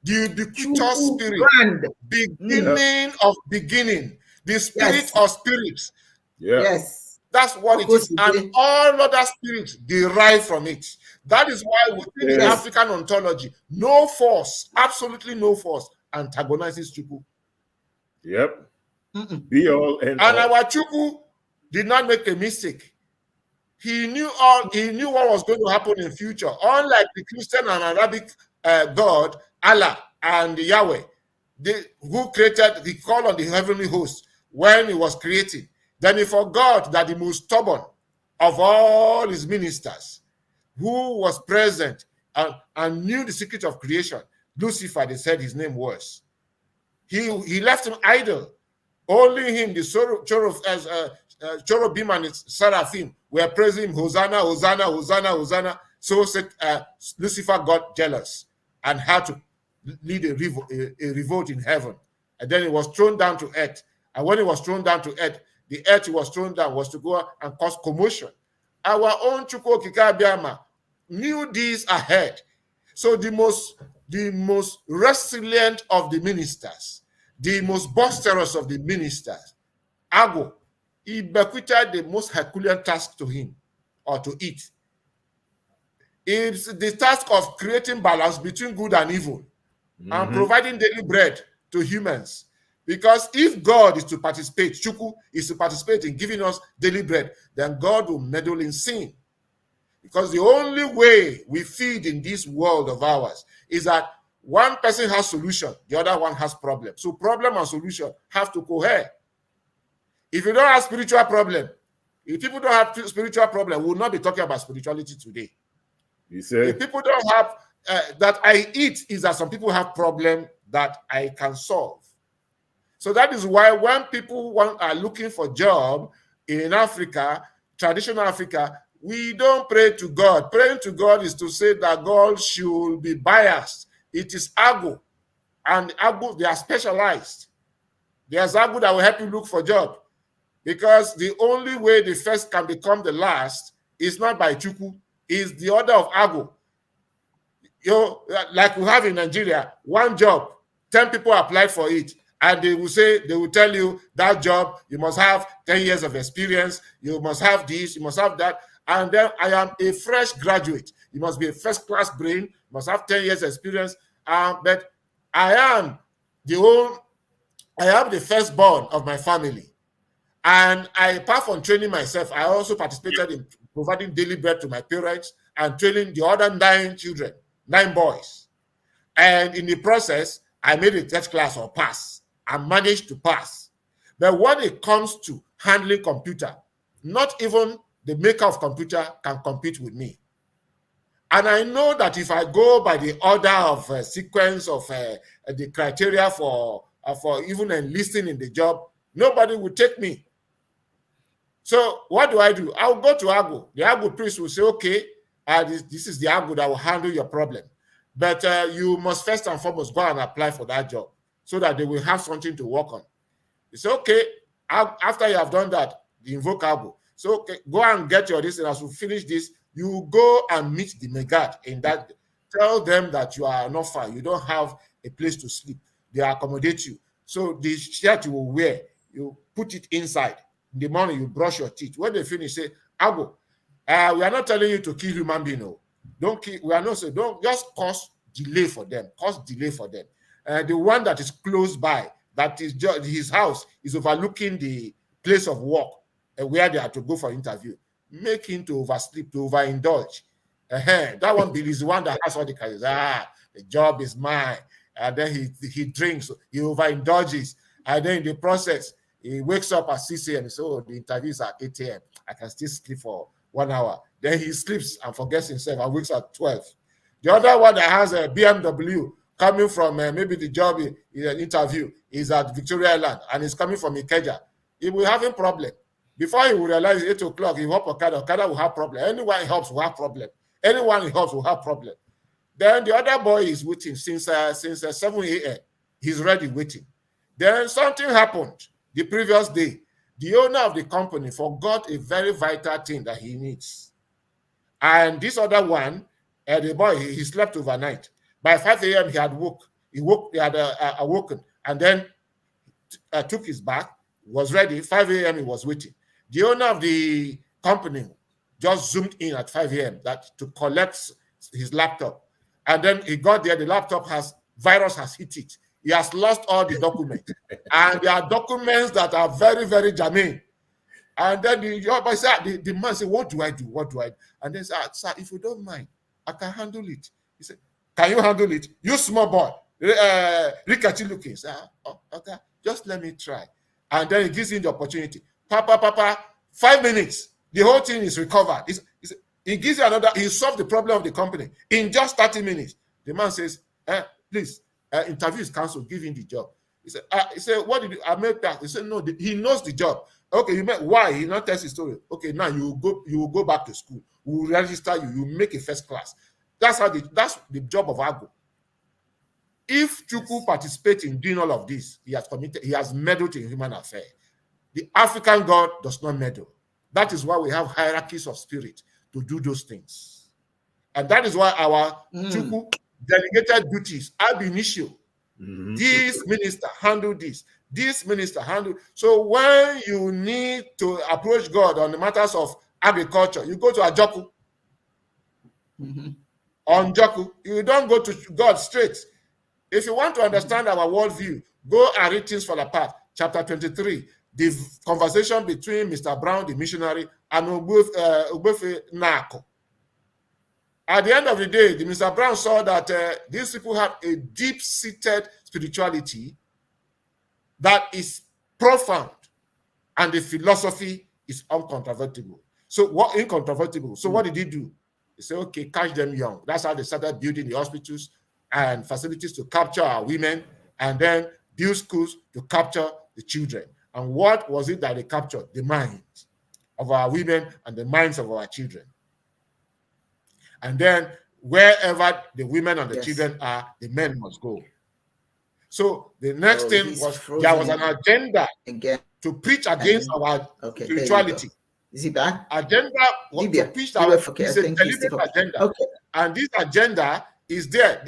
the ubiquitous Spirit, beginning of beginning, the Spirit of spirits. Yeah. Yes. That's what it is. And all other spirits derive from it. That is why within the African ontology, no force, absolutely no force, antagonizes Chukwu. Yep. Be all and all. Our Chukwu did not make a mistake. He knew what was going to happen in future. Unlike the Christian and Arabic God, Allah and Yahweh, who created, he called on the heavenly host when he was creating. Then he forgot that the most stubborn of all his ministers, who was present and knew the secret of creation, Lucifer, they said his name was. He left him idle. Only him, the cherubim and its seraphim were praising him, Hosanna, Hosanna, Hosanna, Hosanna. So Lucifer got jealous and had to lead a revolt in heaven. And then he was thrown down to earth. And when he was thrown down to earth, the earth he was thrown down was to go and cause commotion. Our own Chukwu Okike Abiama knew this ahead. So the most resilient of the ministers, the most boisterous of the ministers, Ago, he bequeathed the most Herculean task to him, or to it. It's the task of creating balance between good and evil and providing daily bread to humans. Because if God is to participate, Chukwu is to participate in giving us daily bread, then God will meddle in sin. Because the only way we feed in this world of ours is that one person has solution, the other one has problem. So problem and solution have to cohere. If you don't have spiritual problem, if people don't have spiritual problem, we will not be talking about spirituality today. You say? If people don't have that I eat is that some people have problem that I can solve. So that is why when people are looking for job in Africa, traditional Africa, we don't pray to God. Praying to God is to say that God should be biased. It is Agu. And Agu, they are specialized. There's Agu that will help you look for job. Because the only way the first can become the last is not by Chuku, is the order of Agu. You know, like we have in Nigeria, one job, 10 people applied for it. And they will tell you that job, you must have 10 years of experience, you must have this, you must have that. And then I am a fresh graduate. You must be a first-class brain, you must have 10 years experience. But I am the firstborn of my family. And apart from training myself, I also participated in providing daily bread to my parents and training the other 9 children, 9 boys. And in the process, I made a test class or pass. I managed to pass. But when it comes to handling computer, not even the maker of computer can compete with me. And I know that if I go by the order of sequence of the criteria for even enlisting in the job, nobody will take me. So what do? I'll go to Agu. The Agu priest will say, okay, this is the Agu that will handle your problem. But you must first and foremost go and apply for that job so that they will have something to work on. It's okay. After you have done that, you invoke Agu. So okay, go and get your this, and as we finish this, you go and meet the Megad in that. Tell them that you are not fine. You don't have a place to sleep. They accommodate you. So the shirt you will wear, you put it inside. In the morning, you brush your teeth. When they finish, say, Agu, we are not telling you to kill human beings. No. Don't kill. We are not saying, don't just cause delay for them. The one that is close by, that is just his house, is overlooking the place of work where they are to go for interview. Make him to oversleep, to overindulge. That one is the one that has all the careers. The job is mine. And then he drinks, he overindulges. And then in the process, he wakes up at 6 a.m. So the interview is at 8 a.m. I can still sleep for 1 hour. Then he sleeps and forgets himself and wakes at 12. The other one that has a BMW coming from maybe the job interview is at Victoria Island and is coming from Ikeja. He will have a problem. Before he will realize 8 o'clock, he will hop Okada will have problem. Anyone he helps will have problem. Anyone he helps will have problem. Then the other boy is waiting since 7 a.m. He's ready waiting. Then something happened the previous day. The owner of the company forgot a very vital thing that he needs. And this other one, the boy, he slept overnight. By 5 a.m. he had awoken and then took his bath, was ready. 5 a.m. he was waiting. The owner of the company just zoomed in at 5 a.m. to collect his laptop. And then he got there, the laptop virus has hit it. He has lost all the documents. And there are documents that are very, very germane. And then the man said, what do I do? What do I do? And then said, sir, if you don't mind, I can handle it. He said, can you handle it? You small boy. Rikachi looking. Sir, okay, just let me try. And then he gives him the opportunity. Papa, 5 minutes. The whole thing is recovered. He gives you he solved the problem of the company in just 30 minutes. The man says, please, interview is cancelled, give him the job. He said, what did you, I made that? He said, no, he knows the job. Okay, you met why? He not tell his story. Okay, now you will go back to school. We will register you. You make a first class. That's the job of Agu. If Chuku participates in doing all of this, he has meddled in human affairs. The African God does not meddle. That is why we have hierarchies of spirit to do those things. And that is why our Chuku delegated duties ab initio. This minister handle this. This minister handle. So when you need to approach God on the matters of agriculture, you go to Ajoku. On Joku, you don't go to God straight. If you want to understand our worldview, go and read Things Fall Apart, chapter 23, the conversation between Mr. Brown, the missionary, and Ogbefe Nako. At the end of the day, Mr. Brown saw that these people have a deep-seated spirituality that is profound, and the philosophy is incontrovertible. So what did he do? He They say, okay, catch them young. That's how they started building the hospitals and facilities to capture our women, and then build schools to capture the children. And what was it that they captured? The minds of our women and the minds of our children. And then wherever the women and the children are, the men must go. So the next thing was there was an agenda to preach against our spirituality. Is he back? Agenda was to preach our it's a deliberate agenda. Okay. And this agenda is there.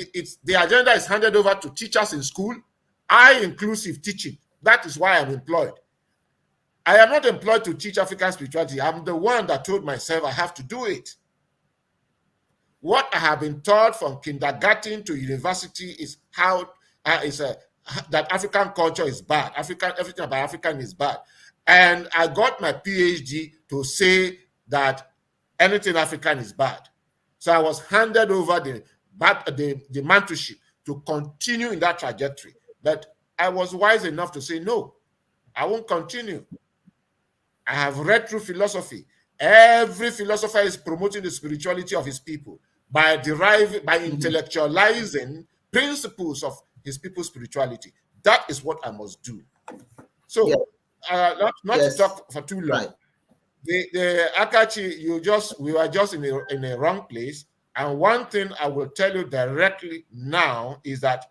The agenda is handed over to teachers in school, I-inclusive teaching. That is why I'm employed. I am not employed to teach African spirituality. I'm the one that told myself I have to do it. What I have been taught from kindergarten to university is how that African culture is bad. Everything about African is bad. And I got my PhD to say that anything African is bad. So I was handed over the mentorship to continue in that trajectory. But I was wise enough to say, no, I won't continue. I have read through philosophy. Every philosopher is promoting the spirituality of his people by intellectualizing principles of his people's spirituality. That is what I must do. So, not to talk for too long. Right. The Akachi, we were just in a wrong place. And one thing I will tell you directly now is that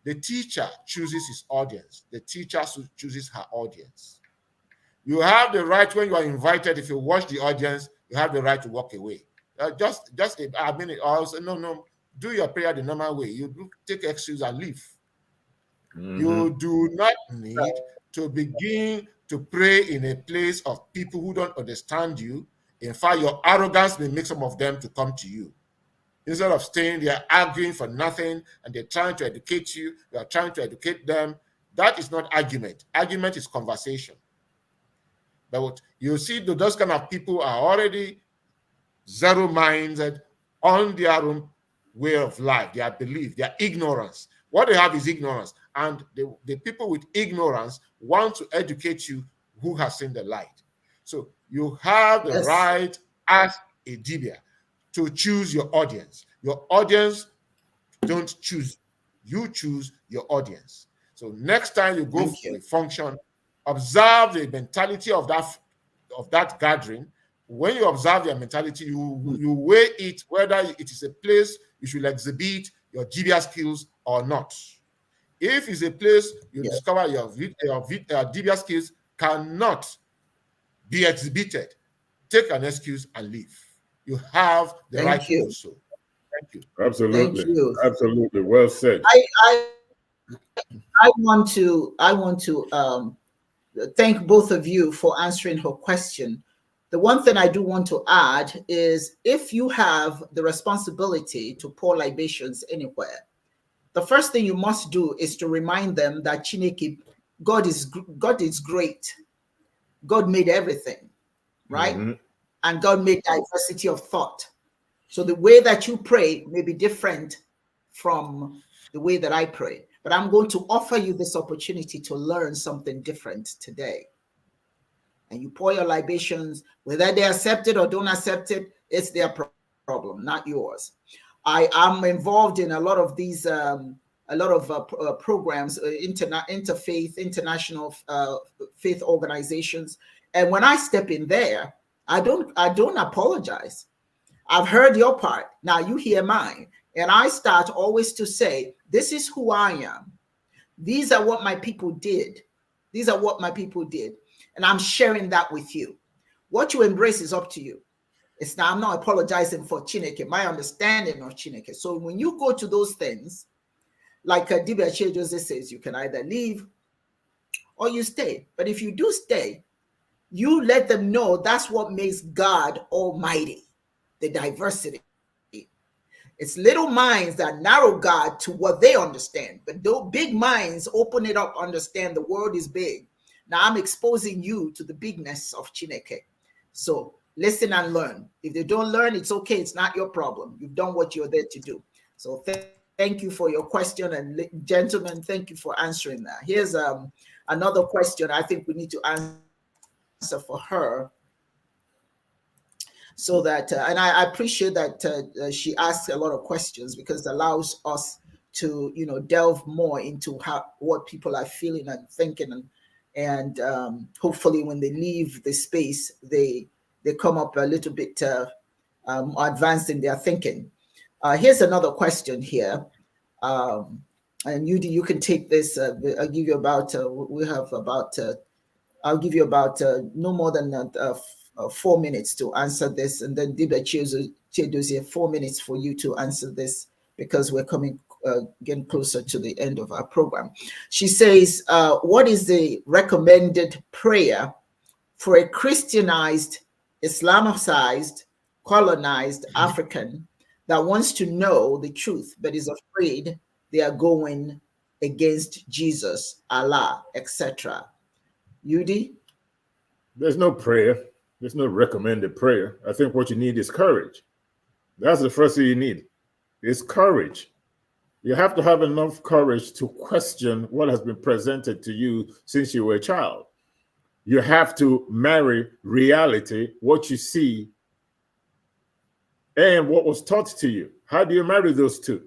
the teacher chooses his audience. The teacher chooses her audience. You have the right, when you are invited, if you watch the audience, you have the right to walk away. Just a minute, also, no, do your prayer the normal way. You take excuse and leave. Mm-hmm. You do not need to begin to pray in a place of people who don't understand you. In fact, your arrogance may make some of them to come to you. Instead of staying there arguing for nothing and they're trying to educate you, you are trying to educate them. That is not argument. Argument is conversation. But you see, those kind of people are already zero-minded on their own way of life, their belief, their ignorance. What they have is ignorance. And the people with ignorance want to educate you who has seen the light. So you have the right as a dibia to choose your audience. Your audience don't choose. You choose your audience. So next time you go for a function, observe the mentality of that gathering. When you observe their mentality, you weigh it whether it is a place you should exhibit your dibia skills or not. If it's a place you discover your dibia skills cannot be exhibited, take an excuse and leave. You have the right to do so. Thank you. Absolutely. Thank you. Absolutely. Well said. I want to thank both of you for answering her question. The one thing I do want to add is if you have the responsibility to pour libations anywhere, the first thing you must do is to remind them that Chineke, God is great. God made everything, right? Mm-hmm. And God made diversity of thought. So the way that you pray may be different from the way that I pray. But I'm going to offer you this opportunity to learn something different today. And you pour your libations, whether they accept it or don't accept it, it's their problem, not yours. I am involved in a lot of these, programs, interfaith, international faith organizations. And when I step in there, I don't apologize. I've heard your part. Now you hear mine. And I start always to say, this is who I am. These are what my people did. These are what my people did. And I'm sharing that with you. What you embrace is up to you. It's now, I'm not apologizing for Chineke, my understanding of Chineke. So when you go to those things, like Dibia Jose says, you can either leave or you stay. But if you do stay, you let them know that's what makes God almighty, the diversity. It's little minds that narrow God to what they understand. But those big minds open it up, understand the world is big. Now I'm exposing you to the bigness of Chineke. So listen and learn. If they don't learn, it's okay. It's not your problem. You've done what you're there to do. So thank you for your question. And gentlemen, thank you for answering that. Here's another question I think we need to answer for her. so that, and I appreciate that she asks a lot of questions, because it allows us to, delve more into what people are feeling and thinking, and hopefully when they leave the space, they come up a little bit advanced in their thinking. Here's another question here. And you can take this. I'll give you about. We have about. I'll give you about no more than 4 minutes to answer this, and then Dibla Chedozie 4 minutes for you to answer this, because we're getting closer to the end of our program. She says, "What is the recommended prayer for a Christianized, Islamicized, colonized African that wants to know the truth but is afraid they are going against Jesus, Allah, etc.?" Yudi? There's no prayer. There's no recommended prayer. I think what you need is courage. That's the first thing you need, is courage. You have to have enough courage to question what has been presented to you since you were a child. You have to marry reality, what you see, and what was taught to you. How do you marry those two?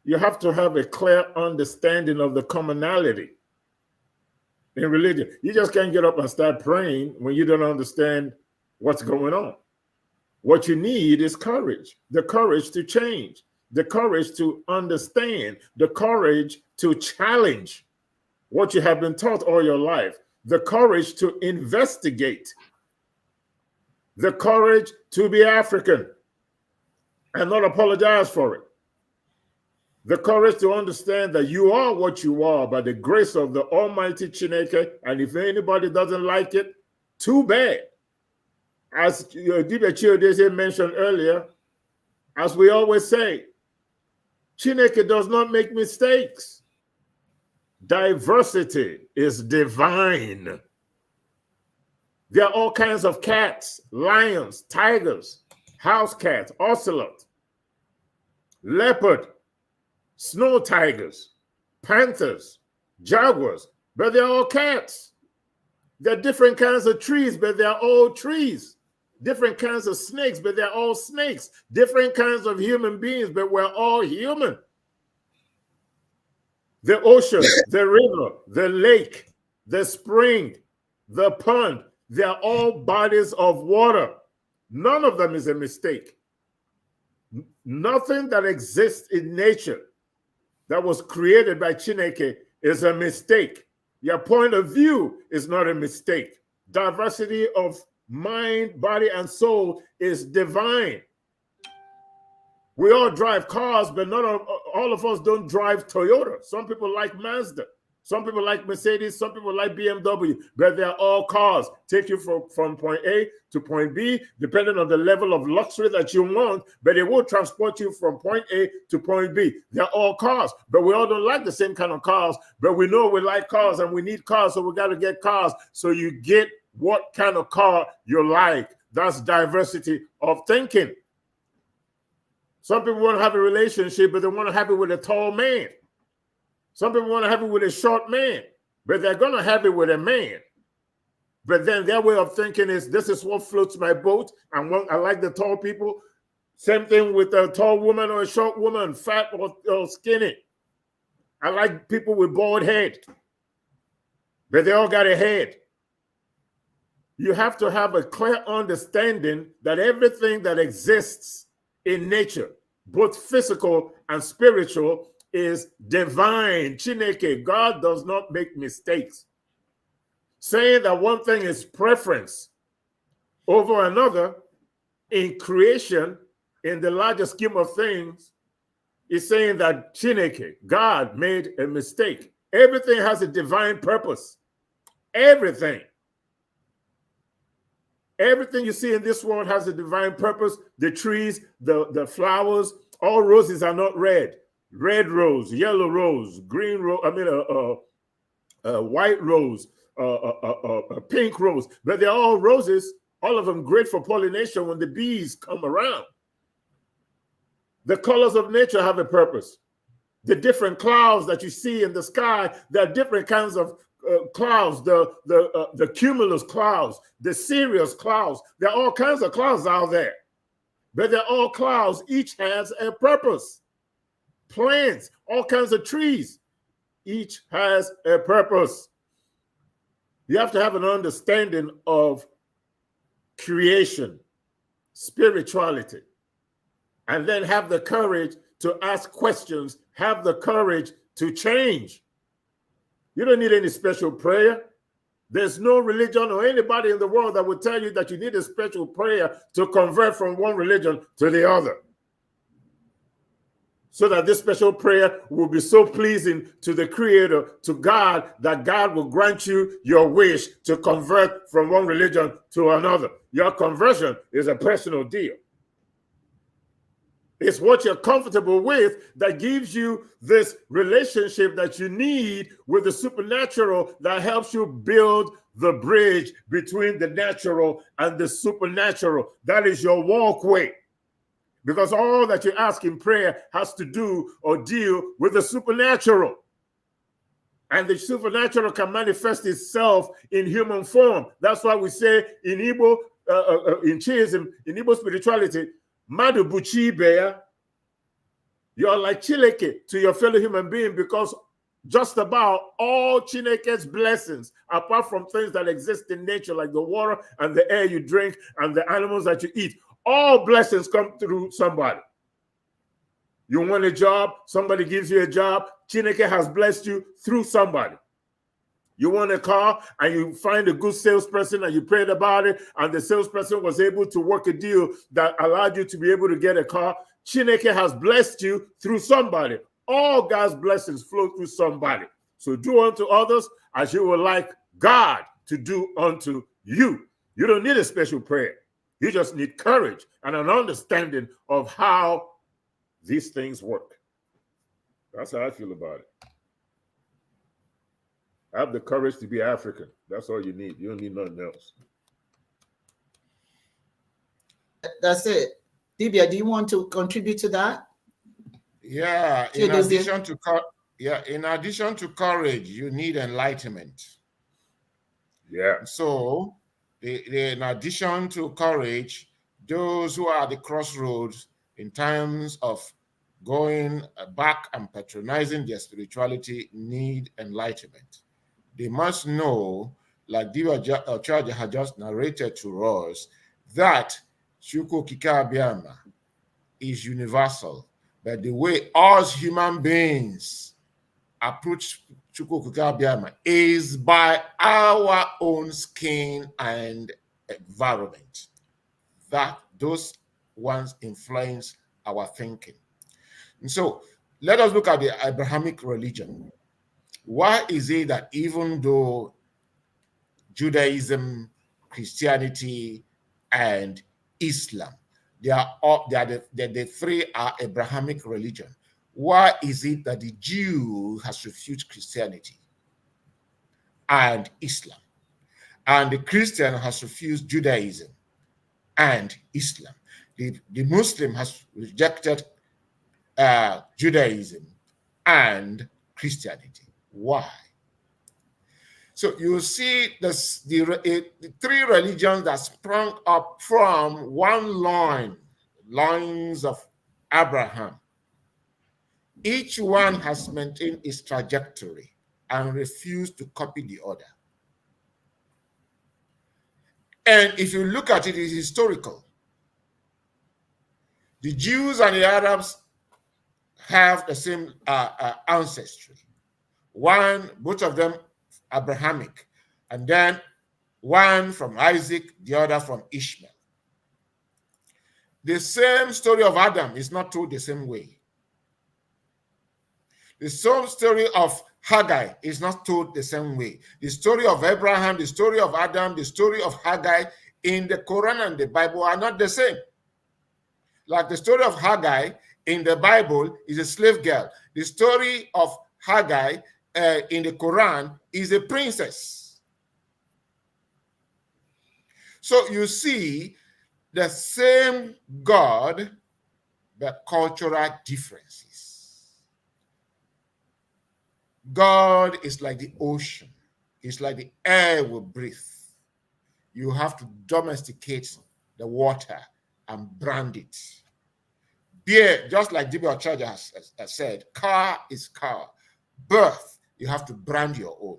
You have to have a clear understanding of the commonality in religion. You just can't get up and start praying when you don't understand what's going on. What you need is courage, the courage to change, the courage to understand, the courage to challenge what you have been taught all your life, the courage to investigate, the courage to be African and not apologize for it. The courage to understand that you are what you are by the grace of the Almighty Chineke, and if anybody doesn't like it, too bad. As Libations mentioned earlier, as we always say, Chineke does not make mistakes. Diversity is divine. There are all kinds of cats, lions, tigers, house cats, ocelot, leopard, snow tigers, panthers, jaguars, but they're all cats. There are different kinds of trees, but they're all trees. Different kinds of snakes, but they're all snakes. Different kinds of human beings, but we're all human. The ocean, the river, the lake, the spring, the pond, they're all bodies of water. None of them is a mistake. Nothing that exists in nature that was created by Chineke is a mistake. Your point of view is not a mistake. Diversity of mind, body, and soul is divine. We all drive cars, but not all of us don't drive Toyota. Some people like Mazda. Some people like Mercedes. Some people like BMW, but they're all cars. Take you from point A to point B, depending on the level of luxury that you want, but it will transport you from point A to point B. They're all cars, but we all don't like the same kind of cars, but we know we like cars and we need cars, so we got to get cars. So you get what kind of car you like. That's diversity of thinking. Some people want to have a relationship, but they want to have it with a tall man. Some people want to have it with a short man, but they're going to have it with a man. But then their way of thinking is, this is what floats my boat. I like the tall people. Same thing with a tall woman or a short woman, fat or skinny. I like people with bald head, but they all got a head. You have to have a clear understanding that everything that exists in nature, both physical and spiritual, is divine. Chineke, God does not make mistakes. Saying that one thing is preference over another in creation, in the larger scheme of things, is saying that Chineke, God, made a mistake. Everything has a divine purpose. Everything. Everything you see in this world has a divine purpose. The trees, the flowers, all roses are not red. Red rose, yellow rose, green rose, a white rose, a pink rose. But they're all roses, all of them great for pollination when the bees come around. The colors of nature have a purpose. The different clouds that you see in the sky, there are different kinds of clouds, the cumulus clouds, the cirrus clouds. There are all kinds of clouds out there, but they're all clouds. Each has a purpose. Plants, all kinds of trees, each has a purpose. You have to have an understanding of creation, spirituality, and then have the courage to ask questions, have the courage to change. You don't need any special prayer. There's no religion or anybody in the world that will tell you that you need a special prayer to convert from one religion to the other, so that this special prayer will be so pleasing to the Creator, to God, that God will grant you your wish to convert from one religion to another. Your conversion is a personal deal. It's what you're comfortable with that gives you this relationship that you need with the supernatural, that helps you build the bridge between the natural and the supernatural. That is your walkway. Because all that you ask in prayer has to do or deal with the supernatural. And the supernatural can manifest itself in human form. That's why we say in Igbo, in Chiism, in Igbo spirituality, Madu buchi beya, you're like Chineke to your fellow human being, because just about all Chineke's blessings, apart from things that exist in nature, like the water and the air you drink and the animals that you eat, all blessings come through somebody. You want a job, somebody gives you a job. Chineke has blessed you through somebody. You want a car and you find a good salesperson and you prayed about it, and the salesperson was able to work a deal that allowed you to be able to get a car. Chineke has blessed you through somebody. All God's blessings flow through somebody. So do unto others as you would like God to do unto you. You don't need a special prayer. You just need courage and an understanding of how these things work. That's how I feel about it. Have the courage to be African. That's all you need. You don't need nothing else. That's it. Dibia, do you want to contribute to that? Yeah, in addition to courage, you need enlightenment. Yeah. So, in addition to courage, those who are at the crossroads in times of going back and patronizing their spirituality need enlightenment. They must know, like Diva Charge had just narrated to us, that Chukwu Kikabiama is universal. But the way us human beings approach Chukwu Kikabiama is by our own skin and environment. That those ones influence our thinking. And so let us look at the Abrahamic religion. Why is it that even though Judaism, Christianity, and Islam, the three are Abrahamic religion, why is it that the Jew has refused Christianity and Islam, and the Christian has refused Judaism and Islam? The Muslim has rejected Judaism and Christianity. Why? So you see the three religions that sprung up from one lines of Abraham. Each one has maintained its trajectory and refused to copy the other. And if you look at it, it's historical. The Jews and the Arabs have the same ancestry. Both of them Abrahamic, and then one from Isaac, the other from Ishmael. The same story of Adam is not told the same way. The same story of Haggai is not told the same way. The story of Abraham, the story of Adam, the story of Haggai in the Quran and the Bible are not the same. Like the story of Haggai in the Bible is a slave girl. The story of Haggai in the Quran is a princess. So you see the same God, but cultural differences. God is like the ocean. is like the air we breathe. You have to domesticate the water and brand it. Beer, just like D.B. Ochaja has said, car is car. Birth, you have to brand your own.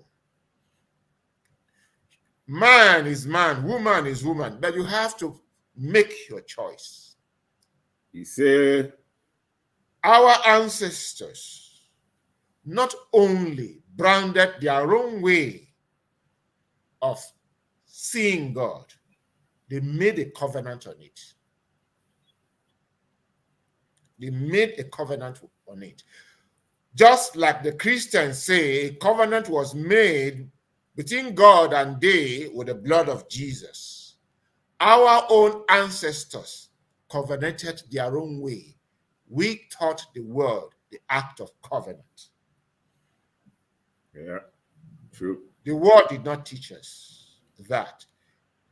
Man is man, woman is woman, but you have to make your choice. He said, our ancestors not only branded their own way of seeing God, they made a covenant on it. They made a covenant on it. Just like the Christians say, a covenant was made between God and they with the blood of Jesus. Our own ancestors covenanted their own way. We taught the world the act of covenant. yeah, true. The world did not teach us that.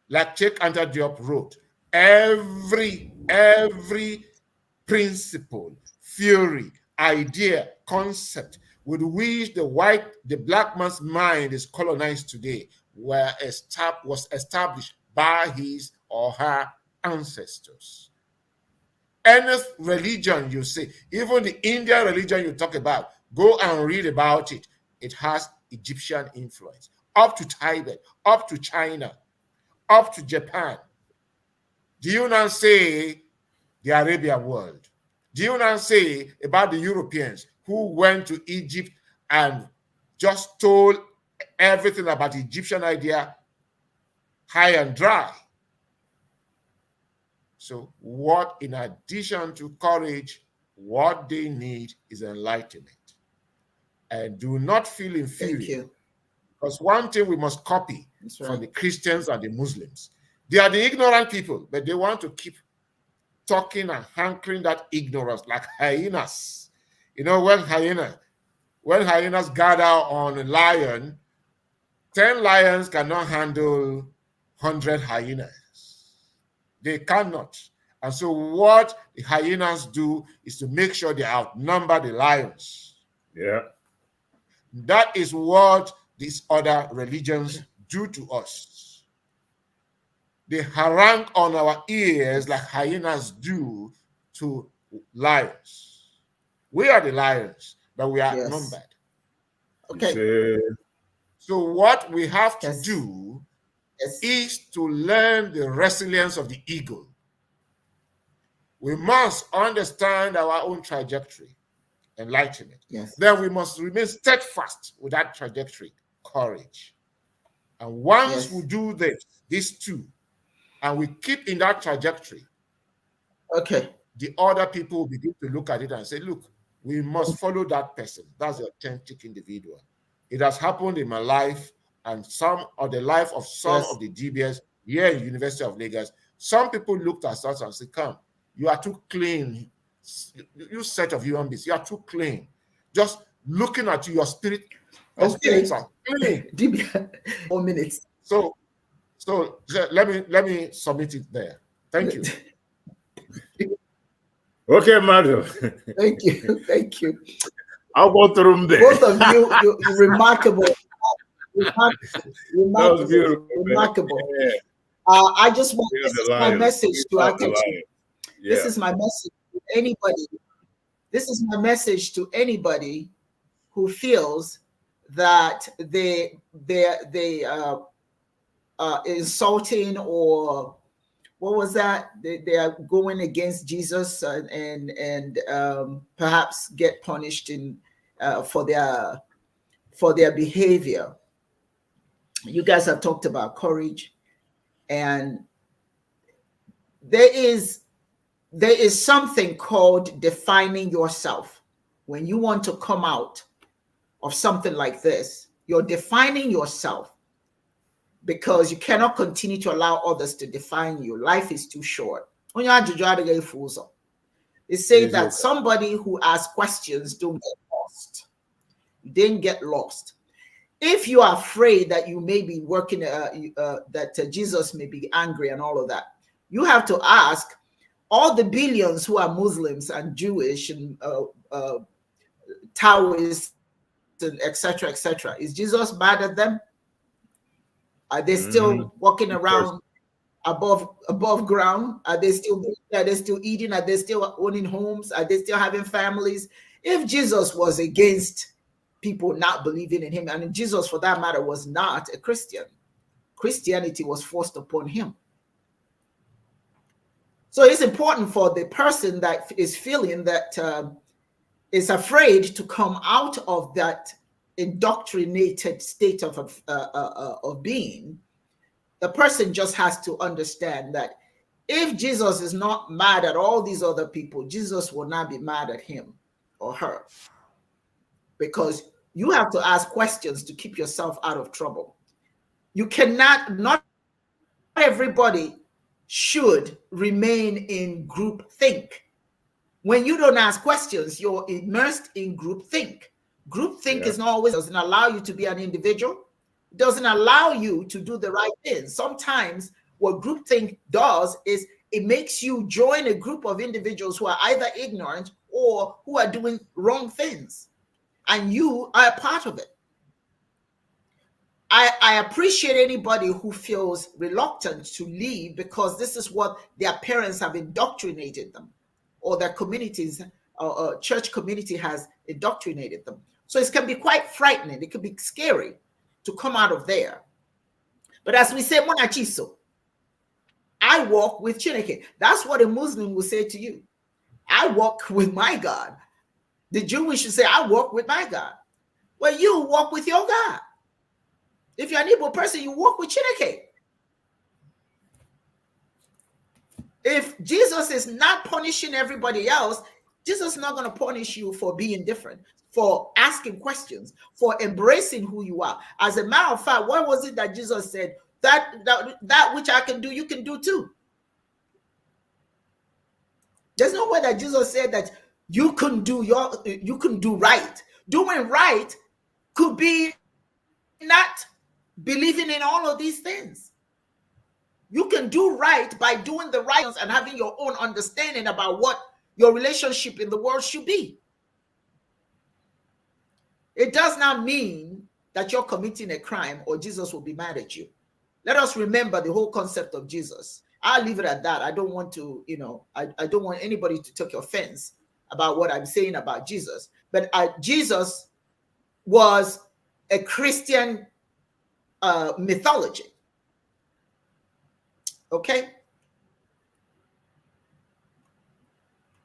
Like Cheikh Anta Diop wrote, every principle, theory, idea, concept with which the black man's mind is colonized today was established by his or her ancestors. Any religion you see, even the Indian religion you talk about, go and read about it. It has Egyptian influence. Up to Tibet, up to China, up to Japan. Do you now say the Arabian world? Do you now say about the Europeans who went to Egypt and just stole everything about the Egyptian idea high and dry? So what, in addition to courage, what they need is enlightenment. And do not feel inferior. Thank you. Because one thing we must copy Right. from the Christians and the Muslims. They are the ignorant people, but they want to keep talking and hankering that ignorance like hyenas. You know, when hyenas gather on a lion, 10 lions cannot handle 100 hyenas. They cannot. And so what the hyenas do is to make sure they outnumber the lions. Yeah. That is what these other religions do to us. They harangue on our ears like hyenas do to lions. We are the lions, but we are outnumbered. Okay. So what we have to Yes. do Yes. is to learn the resilience of the eagle. We must understand our own trajectory, enlightenment. Yes. Then we must remain steadfast with that trajectory, courage. And once Yes. we do these two, and we keep in that trajectory, Okay. the other people will begin to look at it and say, look, we must follow that person. That's the authentic individual. It has happened in my life and some of the life of some Yes. of the DBS here at University of Lagos. Some people looked at us and said, come, you are too clean. You set of human beings, you are too clean. Just looking at you, your spirits are clean. DB, 4 minutes. So let me submit it there. Thank you. Okay, madam. Thank you. Thank you. I'll go through them there. Both of you, you're remarkable. That was beautiful. Remarkable. Yeah. I just want, this is my message to actually, Yeah. this is my message to anybody. This is my message to anybody who feels that they insulting, or what was that? They are going against Jesus and perhaps get punished for their behavior. You guys have talked about courage, and there is something called defining yourself. When you want to come out of something like this, you're defining yourself, because you cannot continue to allow others to define you. Life is too short. It says that somebody who asks questions don't get lost. You didn't get lost. If you are afraid that you may be working, that Jesus may be angry and all of that, you have to ask all the billions who are Muslims and Jewish and Taoists, and etc., etc. Is Jesus mad at them? Are they still walking around above ground? Are they still eating? Are they still owning homes? Are they still having families? If Jesus was against people not believing in him, and Jesus, for that matter, was not a Christian, Christianity was forced upon him. So it's important for the person that is feeling that is afraid to come out of that indoctrinated state of being. The person just has to understand that if Jesus is not mad at all these other people, Jesus will not be mad at him or her, because you have to ask questions to keep yourself out of trouble. You cannot, not everybody should remain in group think. When you don't ask questions, you're immersed in group think. Group think is not always, doesn't allow you to be an individual. It doesn't allow you to do the right thing. Sometimes what group think does is it makes you join a group of individuals who are either ignorant or who are doing wrong things, and you are a part of it. I appreciate anybody who feels reluctant to leave because this is what their parents have indoctrinated them, or their communities or church community has indoctrinated them. So it can be quite frightening. It can be scary to come out of there. But as we say, Monachiso, I walk with Chineke. That's what a Muslim will say to you. I walk with my God. The Jewish should say, I walk with my God. Well, you walk with your God. If you're an Igbo person, you walk with Chineke. If Jesus is not punishing everybody else, Jesus is not going to punish you for being different, for asking questions, for embracing who you are. As a matter of fact, what was it that Jesus said? That which I can do, you can do too. There's no way that Jesus said that you can do right. Doing right could be not believing in all of these things. You can do right by doing the right and having your own understanding about what your relationship in the world should be. It does not mean that you're committing a crime or Jesus will be mad at you. Let us remember the whole concept of Jesus. I'll leave it at that. I don't want to, I don't want anybody to take offense about what I'm saying about Jesus. But Jesus was a Christian mythology. Okay?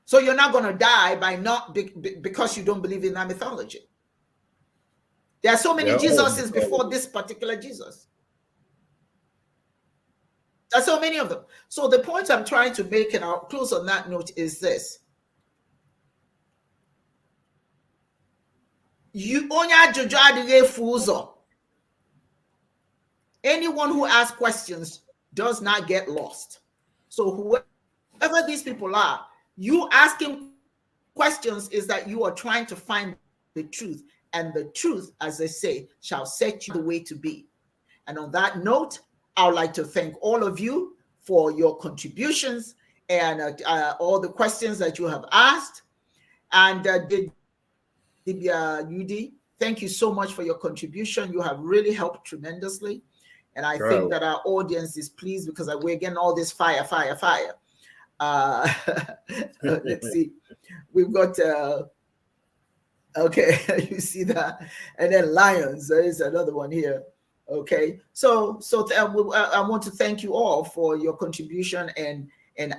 So you're not going to die by because you don't believe in that mythology. There are so many Jesuses before this particular Jesus. There are so many of them. So the point I'm trying to make, and I'll close on that note, is this. Anyone who asks questions does not get lost. So whoever these people are, you asking questions is that you are trying to find the truth. And the truth, as they say, shall set you the way to be. And on that note, I would like to thank all of you for your contributions and all the questions that you have asked. And Dibia Yudi, thank you so much for your contribution. You have really helped tremendously. And I think that our audience is pleased because we're getting all this fire. Let's see. We've got, okay, you see that? And then Lions, there is another one here. Okay, so I want to thank you all for your contribution and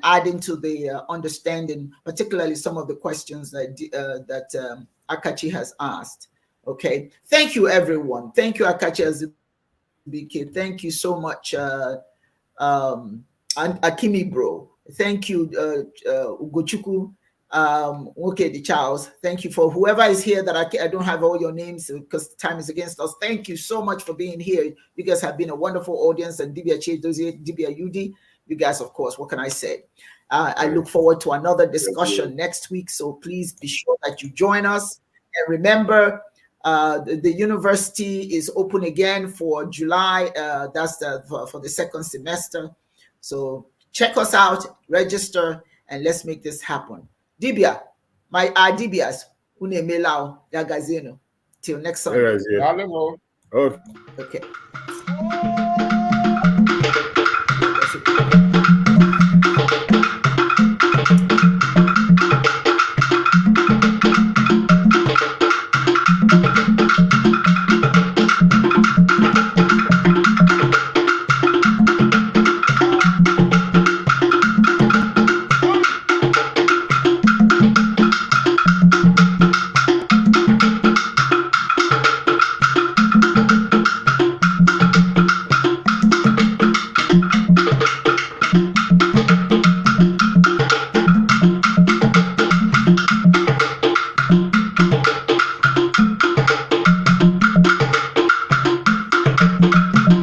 adding to the understanding, particularly some of the questions that Akachi has asked. Okay, thank you everyone. Thank you Akachi Azubike. Thank you so much, Akimi bro. Thank you, Ugochukwu. Okay, Charles, thank you for whoever is here that I don't have all your names because time is against us. Thank you so much for being here. You guys have been a wonderful audience, and Dibia Chedozie, Dibia Yudi, you guys, of course, what can I say? I look forward to another discussion next week, so please be sure that you join us. And remember, the university is open again for July. That's for the second semester. So check us out, register, and let's make this happen. Dibia, my Dibias, une melao ya gazeno. Till next Sunday. Okay. Okay. Bye.